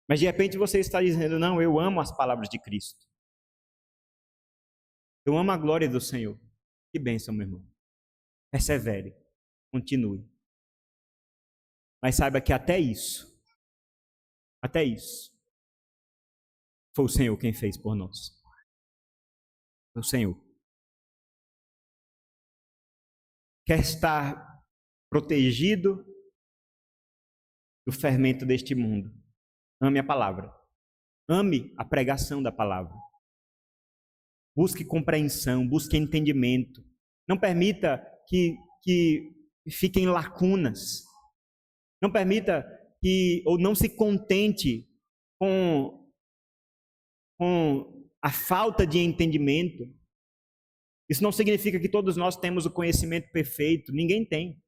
Mas de repente você está dizendo, não, eu amo as palavras de Cristo. Eu amo a glória do Senhor. Que bênção, meu irmão. Persevere, continue. Mas saiba que até isso, foi o Senhor quem fez por nós. Foi o Senhor. Quer estar protegido do fermento deste mundo? Ame a palavra. Ame a pregação da palavra. Busque compreensão, busque entendimento. Não permita que fiquem lacunas. Não permita que, ou não se contente com a falta de entendimento. Isso não significa que todos nós temos o conhecimento perfeito. Ninguém tem.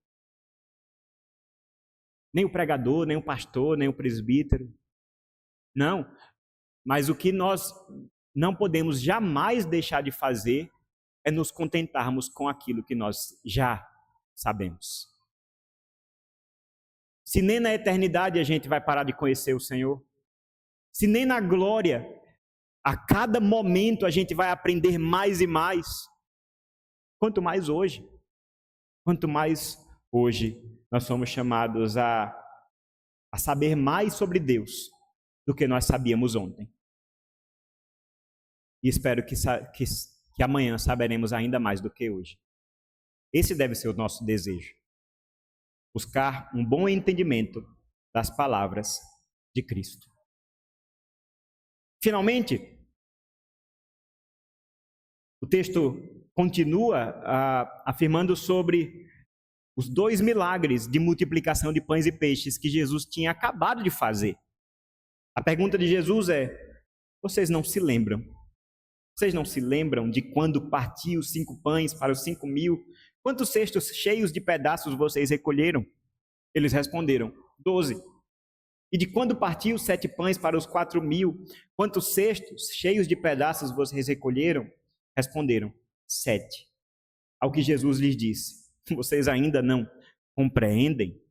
Nem o pregador, nem o pastor, nem o presbítero. Não. Mas o que nós não podemos jamais deixar de fazer é nos contentarmos com aquilo que nós já sabemos. Se nem na eternidade a gente vai parar de conhecer o Senhor, se nem na glória, a cada momento a gente vai aprender mais e mais, quanto mais hoje nós somos chamados a saber mais sobre Deus do que nós sabíamos ontem. E espero que amanhã saberemos ainda mais do que hoje. Esse deve ser o nosso desejo. Buscar um bom entendimento das palavras de Cristo. Finalmente, o texto continua afirmando sobre os 2 milagres de multiplicação de pães e peixes que Jesus tinha acabado de fazer. A pergunta de Jesus é: vocês não se lembram? Vocês não se lembram de quando partiu os 5 pães para os 5.000? Quantos cestos cheios de pedaços vocês recolheram? Eles responderam: 12. E de quando partiu os 7 pães para os 4.000? Quantos cestos cheios de pedaços vocês recolheram? Responderam: 7. Ao que Jesus lhes disse: vocês ainda não compreendem?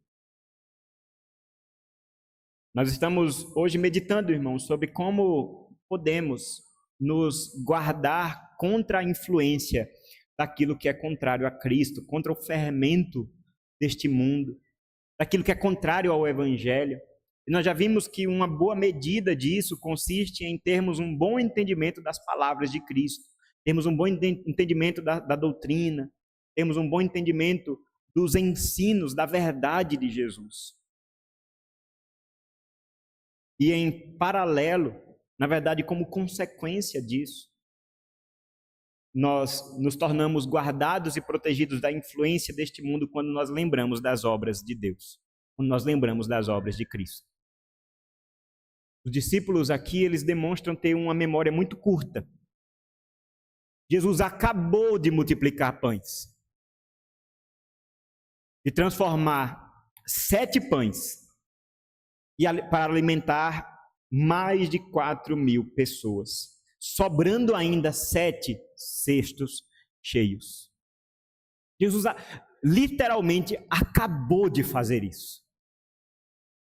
Nós estamos hoje meditando, irmãos, sobre como podemos nos guardar contra a influência daquilo que é contrário a Cristo, contra o fermento deste mundo, daquilo que é contrário ao Evangelho. E nós já vimos que uma boa medida disso consiste em termos um bom entendimento das palavras de Cristo, termos um bom entendimento da doutrina, termos um bom entendimento dos ensinos, da verdade de Jesus. E em paralelo, na verdade, como consequência disso, nós nos tornamos guardados e protegidos da influência deste mundo quando nós lembramos das obras de Deus, quando nós lembramos das obras de Cristo. Os discípulos aqui, eles demonstram ter uma memória muito curta. Jesus acabou de multiplicar pães, de transformar 7 pães para alimentar mais de 4.000 pessoas, sobrando ainda 7 cestos cheios. Jesus literalmente acabou de fazer isso.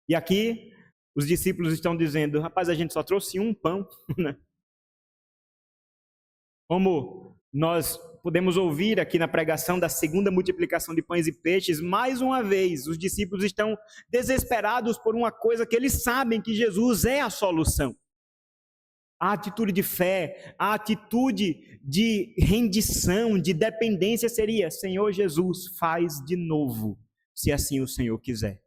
E aqui os discípulos estão dizendo: rapaz, a gente só trouxe um pão, né? Como nós podemos ouvir aqui na pregação da segunda multiplicação de pães e peixes, mais uma vez, os discípulos estão desesperados por uma coisa que eles sabem que Jesus é a solução. A atitude de fé, a atitude de rendição, de dependência seria: Senhor Jesus, faz de novo, se assim o Senhor quiser.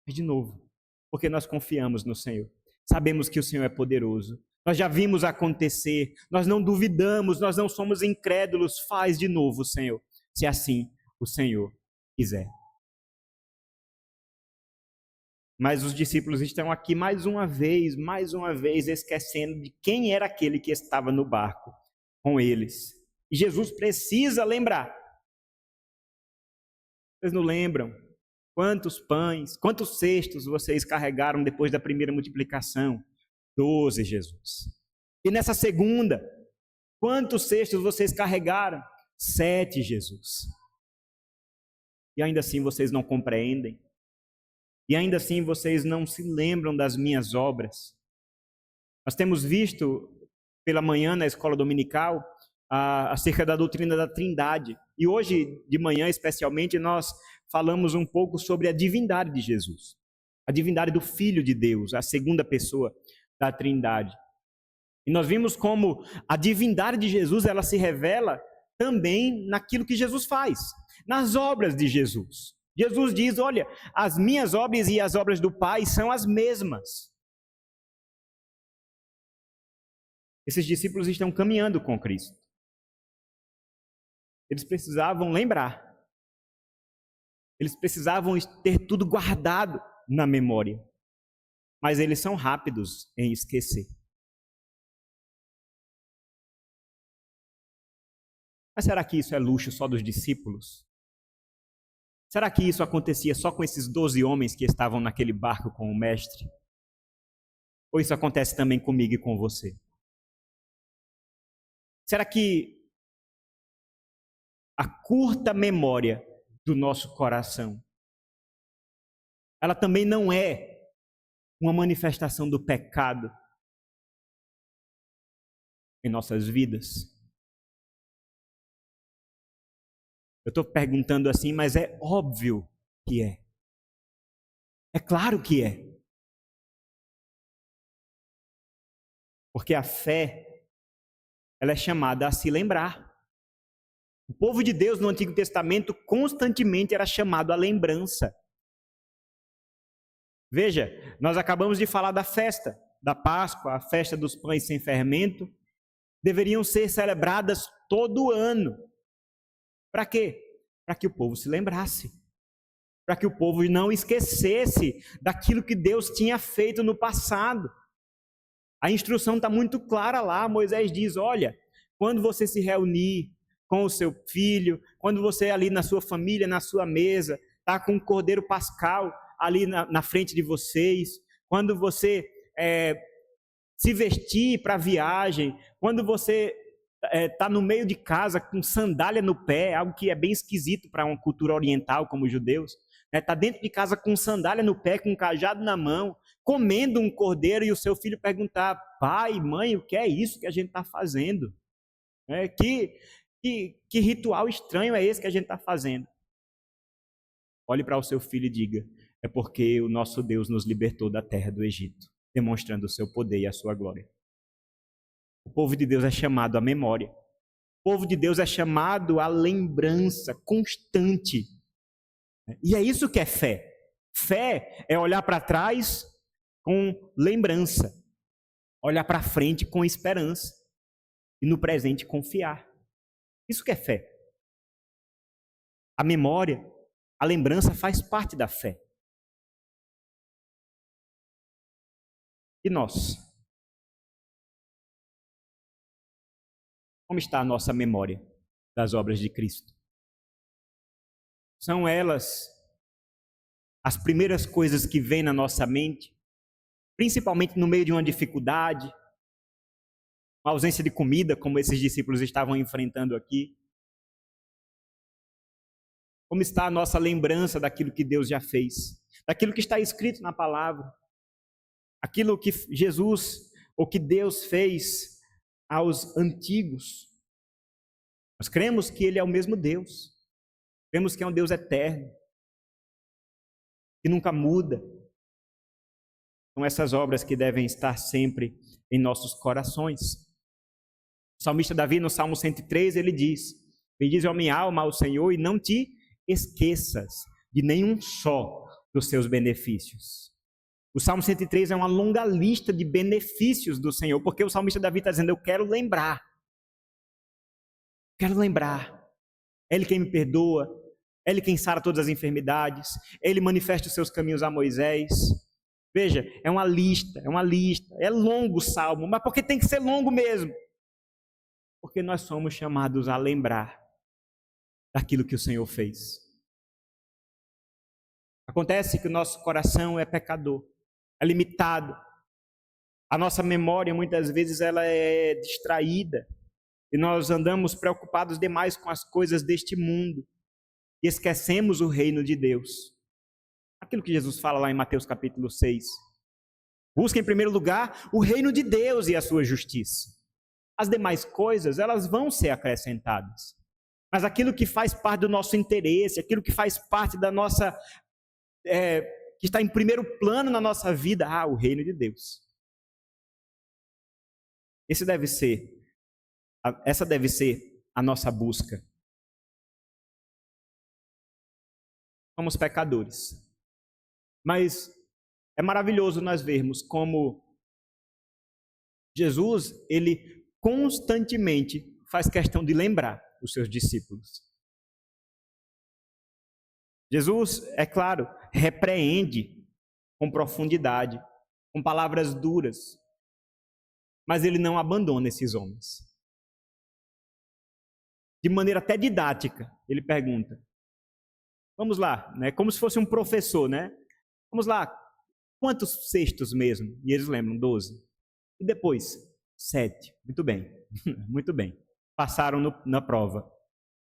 Faz de novo, porque nós confiamos no Senhor. Sabemos que o Senhor é poderoso. Nós já vimos acontecer, nós não duvidamos, nós não somos incrédulos. Faz de novo, Senhor, se assim o Senhor quiser. Mas os discípulos estão aqui mais uma vez, esquecendo de quem era aquele que estava no barco com eles. E Jesus precisa lembrar. Vocês não lembram? Quantos pães, quantos cestos vocês carregaram depois da primeira multiplicação? 12, Jesus. E nessa segunda, quantos cestos vocês carregaram? 7, Jesus. E ainda assim vocês não compreendem. E ainda assim vocês não se lembram das minhas obras. Nós temos visto pela manhã na escola dominical acerca da doutrina da Trindade. E hoje de manhã especialmente nós falamos um pouco sobre a divindade de Jesus. A divindade do Filho de Deus, a segunda pessoa da Trindade. E nós vimos como a divindade de Jesus, ela se revela também naquilo que Jesus faz, nas obras de Jesus. Jesus diz: olha, as minhas obras e as obras do Pai são as mesmas. Esses discípulos estão caminhando com Cristo. Eles precisavam lembrar Eles precisavam ter tudo guardado na memória. Mas eles são rápidos em esquecer. Mas será que isso é luxo só dos discípulos? Será que isso acontecia só com esses 12 homens que estavam naquele barco com o mestre? Ou isso acontece também comigo e com você? Será que a curta memória do nosso coração, ela também não é uma manifestação do pecado em nossas vidas? Eu estou perguntando assim, mas é óbvio que é. É claro que é. Porque a fé, ela é chamada a se lembrar. O povo de Deus no Antigo Testamento constantemente era chamado à lembrança. Veja, nós acabamos de falar da festa da Páscoa, a festa dos pães sem fermento. Deveriam ser celebradas todo ano. Para quê? Para que o povo se lembrasse. Para que o povo não esquecesse daquilo que Deus tinha feito no passado. A instrução está muito clara lá. Moisés diz, olha, quando você se reunir com o seu filho, quando você ali na sua família, na sua mesa, está com um cordeiro pascal ali na frente de vocês, quando você se vestir para a viagem, quando você está no meio de casa com sandália no pé, algo que é bem esquisito para uma cultura oriental como os judeus, está dentro de casa com sandália no pé, com um cajado na mão, comendo um cordeiro e o seu filho perguntar, pai, mãe, o que é isso que a gente está fazendo? Que ritual estranho é esse que a gente está fazendo? Olhe para o seu filho e diga, é porque o nosso Deus nos libertou da terra do Egito, demonstrando o seu poder e a sua glória. O povo de Deus é chamado à memória. O povo de Deus é chamado à lembrança constante. E é isso que é fé. Fé é olhar para trás com lembrança, olhar para frente com esperança e no presente confiar. Isso que é fé. A memória, a lembrança faz parte da fé. E nós? Como está a nossa memória das obras de Cristo? São elas as primeiras coisas que vêm na nossa mente, principalmente no meio de uma dificuldade, uma ausência de comida, como esses discípulos estavam enfrentando aqui. Como está a nossa lembrança daquilo que Deus já fez, daquilo que está escrito na palavra, aquilo que Jesus ou que Deus fez aos antigos. Nós cremos que Ele é o mesmo Deus, cremos que é um Deus eterno, que nunca muda. São essas obras que devem estar sempre em nossos corações. O salmista Davi, no Salmo 103, ele diz, bendize a minha alma ao Senhor e não te esqueças de nenhum só dos seus benefícios. O Salmo 103 é uma longa lista de benefícios do Senhor, porque o salmista Davi está dizendo, eu quero lembrar. É Ele quem me perdoa, é Ele quem sara todas as enfermidades, Ele manifesta os seus caminhos a Moisés. Veja, é uma lista, é longo o salmo, mas por que tem que ser longo mesmo? Porque nós somos chamados a lembrar daquilo que o Senhor fez. Acontece que o nosso coração é pecador, é limitado. A nossa memória, muitas vezes, ela é distraída. E nós andamos preocupados demais com as coisas deste mundo. E esquecemos o reino de Deus. Aquilo que Jesus fala lá em Mateus capítulo 6. Busca em primeiro lugar o reino de Deus e a sua justiça. As demais coisas, elas vão ser acrescentadas. Mas aquilo que faz parte do nosso interesse, aquilo que faz parte da nossa... que está em primeiro plano na nossa vida, o reino de Deus. Essa deve ser a nossa busca. Somos pecadores. Mas é maravilhoso nós vermos como Jesus, ele constantemente faz questão de lembrar os seus discípulos. Jesus, é claro, repreende com profundidade, com palavras duras, mas ele não abandona esses homens. De maneira até didática, ele pergunta: vamos lá, né? Como se fosse um professor, né? Vamos lá, quantos cestos mesmo? E eles lembram, 12. E depois, 7. Muito bem, muito bem. Passaram na prova,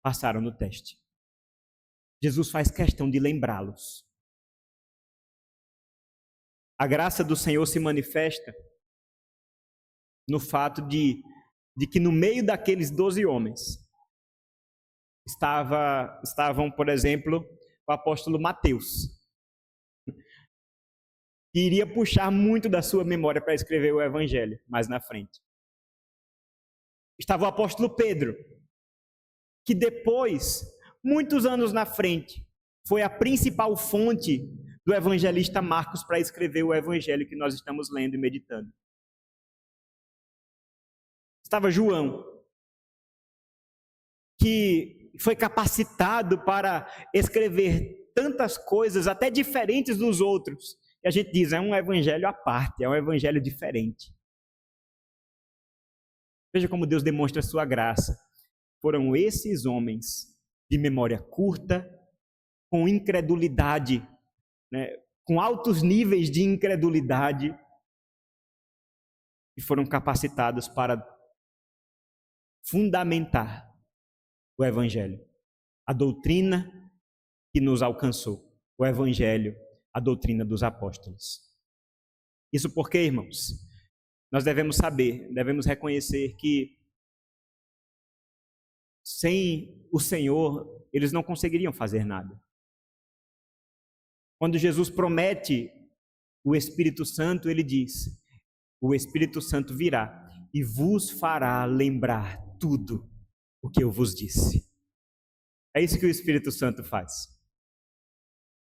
passaram no teste. Jesus faz questão de lembrá-los. A graça do Senhor se manifesta no fato de que no meio daqueles 12 homens estavam, por exemplo, o apóstolo Mateus, que iria puxar muito da sua memória para escrever o evangelho mais na frente. Estava o apóstolo Pedro, que depois, muitos anos na frente, foi a principal fonte do evangelista Marcos para escrever o evangelho que nós estamos lendo e meditando. Estava João, que foi capacitado para escrever tantas coisas, até diferentes dos outros, e a gente diz, é um evangelho à parte, é um evangelho diferente. Veja como Deus demonstra a sua graça. Foram esses homens de memória curta, com incredulidade, né, com altos níveis de incredulidade, que foram capacitados para fundamentar o evangelho, a doutrina que nos alcançou, o evangelho, a doutrina dos apóstolos. Isso porque, irmãos, nós devemos saber, devemos reconhecer que sem o Senhor, eles não conseguiriam fazer nada. Quando Jesus promete o Espírito Santo, ele diz: o Espírito Santo virá e vos fará lembrar tudo o que eu vos disse. É isso que o Espírito Santo faz.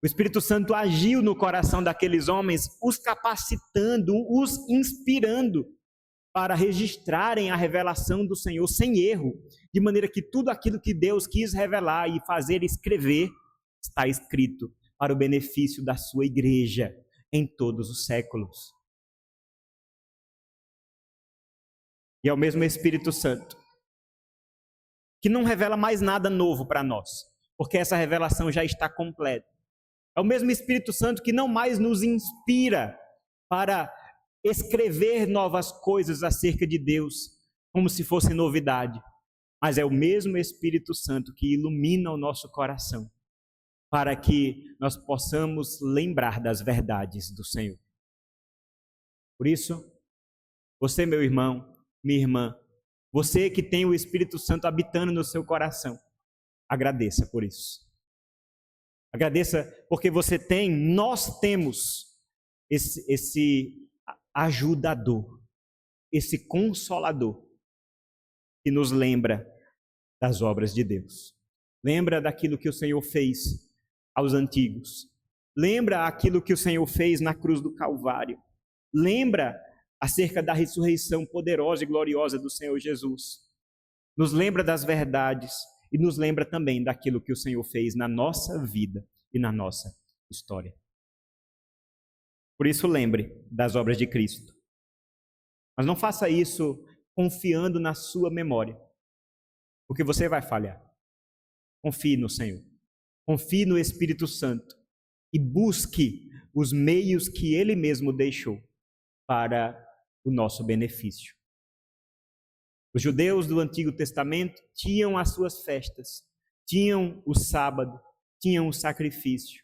O Espírito Santo agiu no coração daqueles homens, os capacitando, os inspirando para registrarem a revelação do Senhor sem erro, de maneira que tudo aquilo que Deus quis revelar e fazer escrever está escrito para o benefício da sua igreja em todos os séculos. E é o mesmo Espírito Santo que não revela mais nada novo para nós, porque essa revelação já está completa. É o mesmo Espírito Santo que não mais nos inspira para escrever novas coisas acerca de Deus, como se fosse novidade, mas é o mesmo Espírito Santo que ilumina o nosso coração, para que nós possamos lembrar das verdades do Senhor. Por isso, você, meu irmão, minha irmã, você que tem o Espírito Santo habitando no seu coração, agradeça por isso. Agradeça porque nós temos esse ajudador, esse consolador, que nos lembra das obras de Deus. Lembra daquilo que o Senhor fez aos antigos. Lembra aquilo que o Senhor fez na cruz do Calvário. Lembra acerca da ressurreição poderosa e gloriosa do Senhor Jesus. Nos lembra das verdades e nos lembra também daquilo que o Senhor fez na nossa vida e na nossa história. Por isso, lembre das obras de Cristo. Mas não faça isso confiando na sua memória, porque você vai falhar. Confie no Senhor. Confie no Espírito Santo e busque os meios que Ele mesmo deixou para o nosso benefício. Os judeus do Antigo Testamento tinham as suas festas, tinham o sábado, tinham o sacrifício.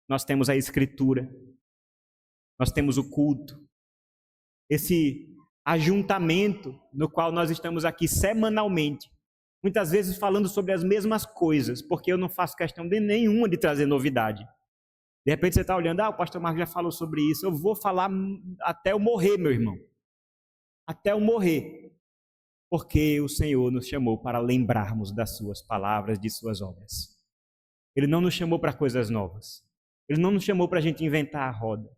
Nós temos a Escritura, nós temos o culto, esse ajuntamento no qual nós estamos aqui semanalmente, muitas vezes falando sobre as mesmas coisas, porque eu não faço questão nenhuma de trazer novidade. De repente você está olhando, o pastor Marcos já falou sobre isso, eu vou falar até eu morrer, meu irmão. Até eu morrer. Porque o Senhor nos chamou para lembrarmos das suas palavras, de suas obras. Ele não nos chamou para coisas novas. Ele não nos chamou para a gente inventar a roda.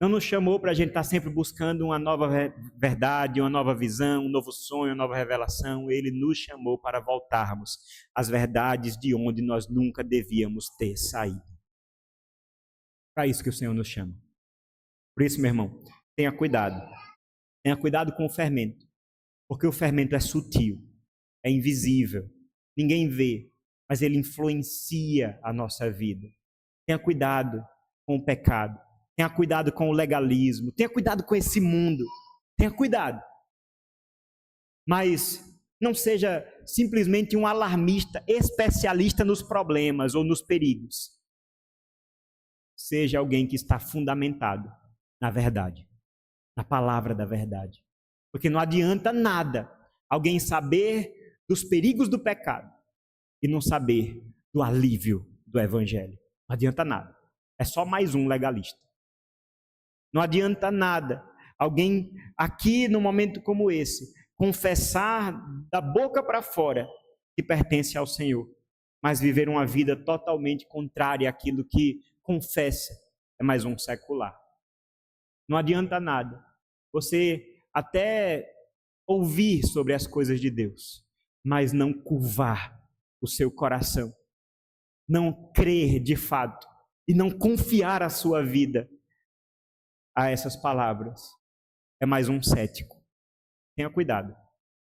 Não nos chamou para a gente estar sempre buscando uma nova verdade, uma nova visão, um novo sonho, uma nova revelação. Ele nos chamou para voltarmos às verdades de onde nós nunca devíamos ter saído. Para isso que o Senhor nos chama. Por isso, meu irmão, tenha cuidado. Tenha cuidado com o fermento. Porque o fermento é sutil, é invisível. Ninguém vê, mas ele influencia a nossa vida. Tenha cuidado com o pecado. Tenha cuidado com o legalismo. Tenha cuidado com esse mundo. Tenha cuidado. Mas não seja simplesmente um alarmista, especialista nos problemas ou nos perigos. Seja alguém que está fundamentado na verdade, na palavra da verdade. Porque não adianta nada alguém saber dos perigos do pecado e não saber do alívio do evangelho. Não adianta nada. É só mais um legalista. Não adianta nada alguém aqui num momento como esse confessar da boca para fora que pertence ao Senhor, mas viver uma vida totalmente contrária àquilo que confessa. É mais um secular. Não adianta nada você até ouvir sobre as coisas de Deus, mas não curvar o seu coração, não crer de fato e não confiar a sua vida a essas palavras. É mais um cético. Tenha cuidado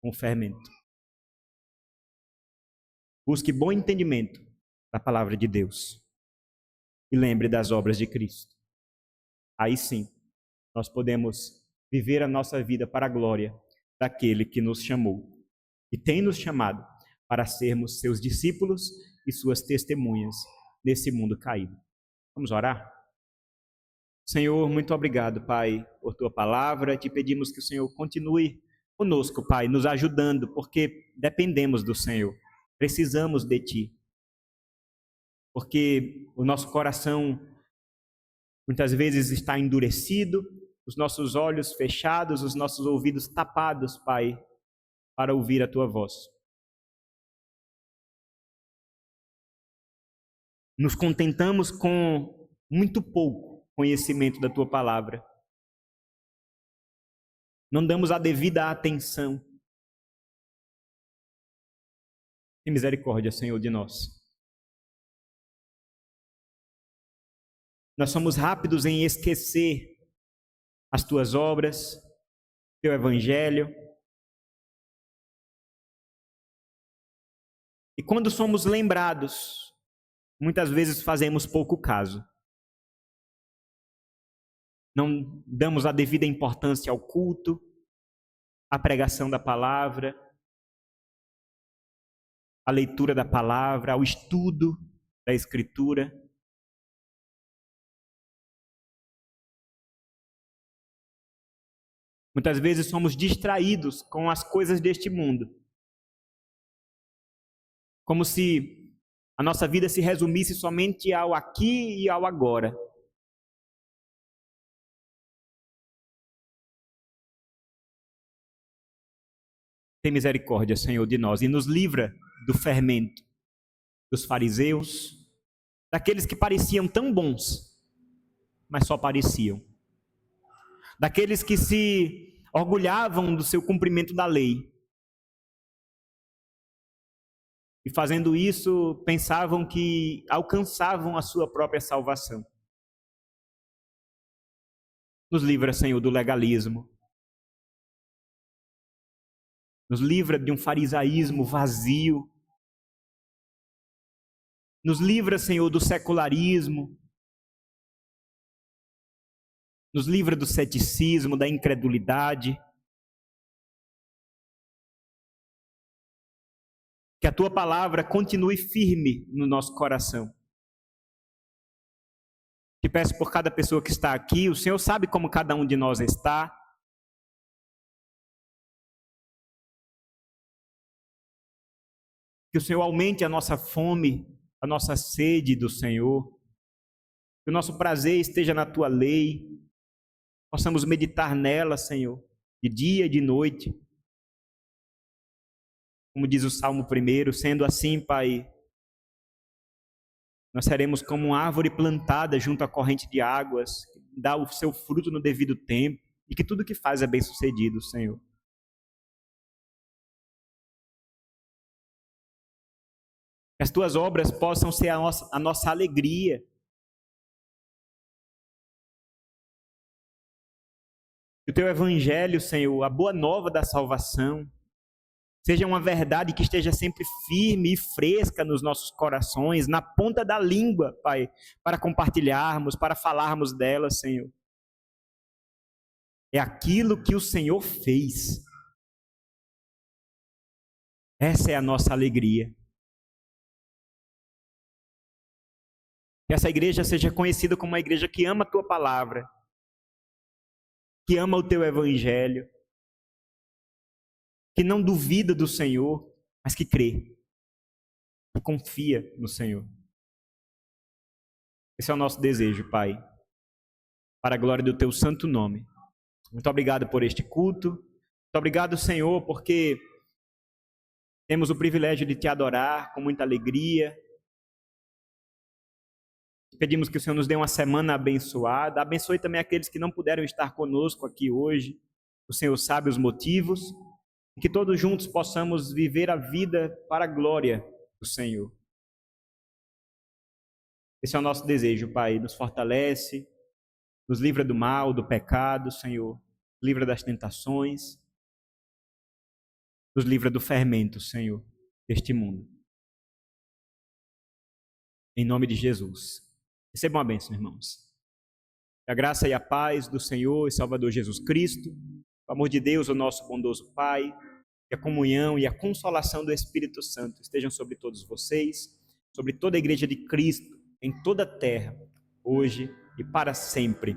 com o fermento. Busque bom entendimento da palavra de Deus e lembre das obras de Cristo. Aí sim, nós podemos viver a nossa vida para a glória daquele que nos chamou e tem nos chamado para sermos seus discípulos e suas testemunhas nesse mundo caído. Vamos orar? Senhor, muito obrigado, Pai, por Tua palavra. Te pedimos que o Senhor continue conosco, Pai, nos ajudando, porque dependemos do Senhor. Precisamos de Ti. Porque o nosso coração muitas vezes está endurecido, os nossos olhos fechados, os nossos ouvidos tapados, Pai, para ouvir a Tua voz. Nos contentamos com muito pouco conhecimento da Tua palavra. Não damos a devida atenção. Tem misericórdia, Senhor, de nós. Nós somos rápidos em esquecer as Tuas obras, Teu Evangelho. E quando somos lembrados, muitas vezes fazemos pouco caso. Não damos a devida importância ao culto, à pregação da palavra, à leitura da palavra, ao estudo da Escritura. Muitas vezes somos distraídos com as coisas deste mundo. Como se a nossa vida se resumisse somente ao aqui e ao agora. Tem misericórdia, Senhor, de nós e nos livra do fermento dos fariseus, daqueles que pareciam tão bons, mas só pareciam. Daqueles que se orgulhavam do seu cumprimento da lei. E fazendo isso, pensavam que alcançavam a sua própria salvação. Nos livra, Senhor, do legalismo. Nos livra de um farisaísmo vazio. Nos livra, Senhor, do secularismo. Nos livra do ceticismo, da incredulidade. Que a Tua palavra continue firme no nosso coração. Te peço por cada pessoa que está aqui, o Senhor sabe como cada um de nós está. Que o Senhor aumente a nossa fome, a nossa sede do Senhor. Que o nosso prazer esteja na Tua lei. Possamos meditar nela, Senhor, de dia e de noite. Como diz o Salmo 1, sendo assim, Pai, nós seremos como uma árvore plantada junto à corrente de águas, dá o seu fruto no devido tempo e que tudo que faz é bem-sucedido, Senhor. Que as tuas obras possam ser a nossa alegria. Que o teu evangelho, Senhor, a boa nova da salvação, seja uma verdade que esteja sempre firme e fresca nos nossos corações, na ponta da língua, Pai, para compartilharmos, para falarmos dela, Senhor. É aquilo que o Senhor fez. Essa é a nossa alegria. Que essa igreja seja conhecida como uma igreja que ama a tua palavra, que ama o teu evangelho, que não duvida do Senhor, mas que crê, que confia no Senhor. Esse é o nosso desejo, Pai, para a glória do teu santo nome. Muito obrigado por este culto. Muito obrigado, Senhor, porque temos o privilégio de te adorar com muita alegria. Pedimos que o Senhor nos dê uma semana abençoada. Abençoe também aqueles que não puderam estar conosco aqui hoje. O Senhor sabe os motivos. E que todos juntos possamos viver a vida para a glória do Senhor. Esse é o nosso desejo, Pai. Nos fortalece, nos livra do mal, do pecado, Senhor. Livra das tentações. Nos livra do fermento, Senhor, deste mundo. Em nome de Jesus. Recebam a bênção, irmãos. A graça e a paz do Senhor e Salvador Jesus Cristo, o amor de Deus, o nosso bondoso Pai, e a comunhão e a consolação do Espírito Santo estejam sobre todos vocês, sobre toda a igreja de Cristo, em toda a terra, hoje e para sempre.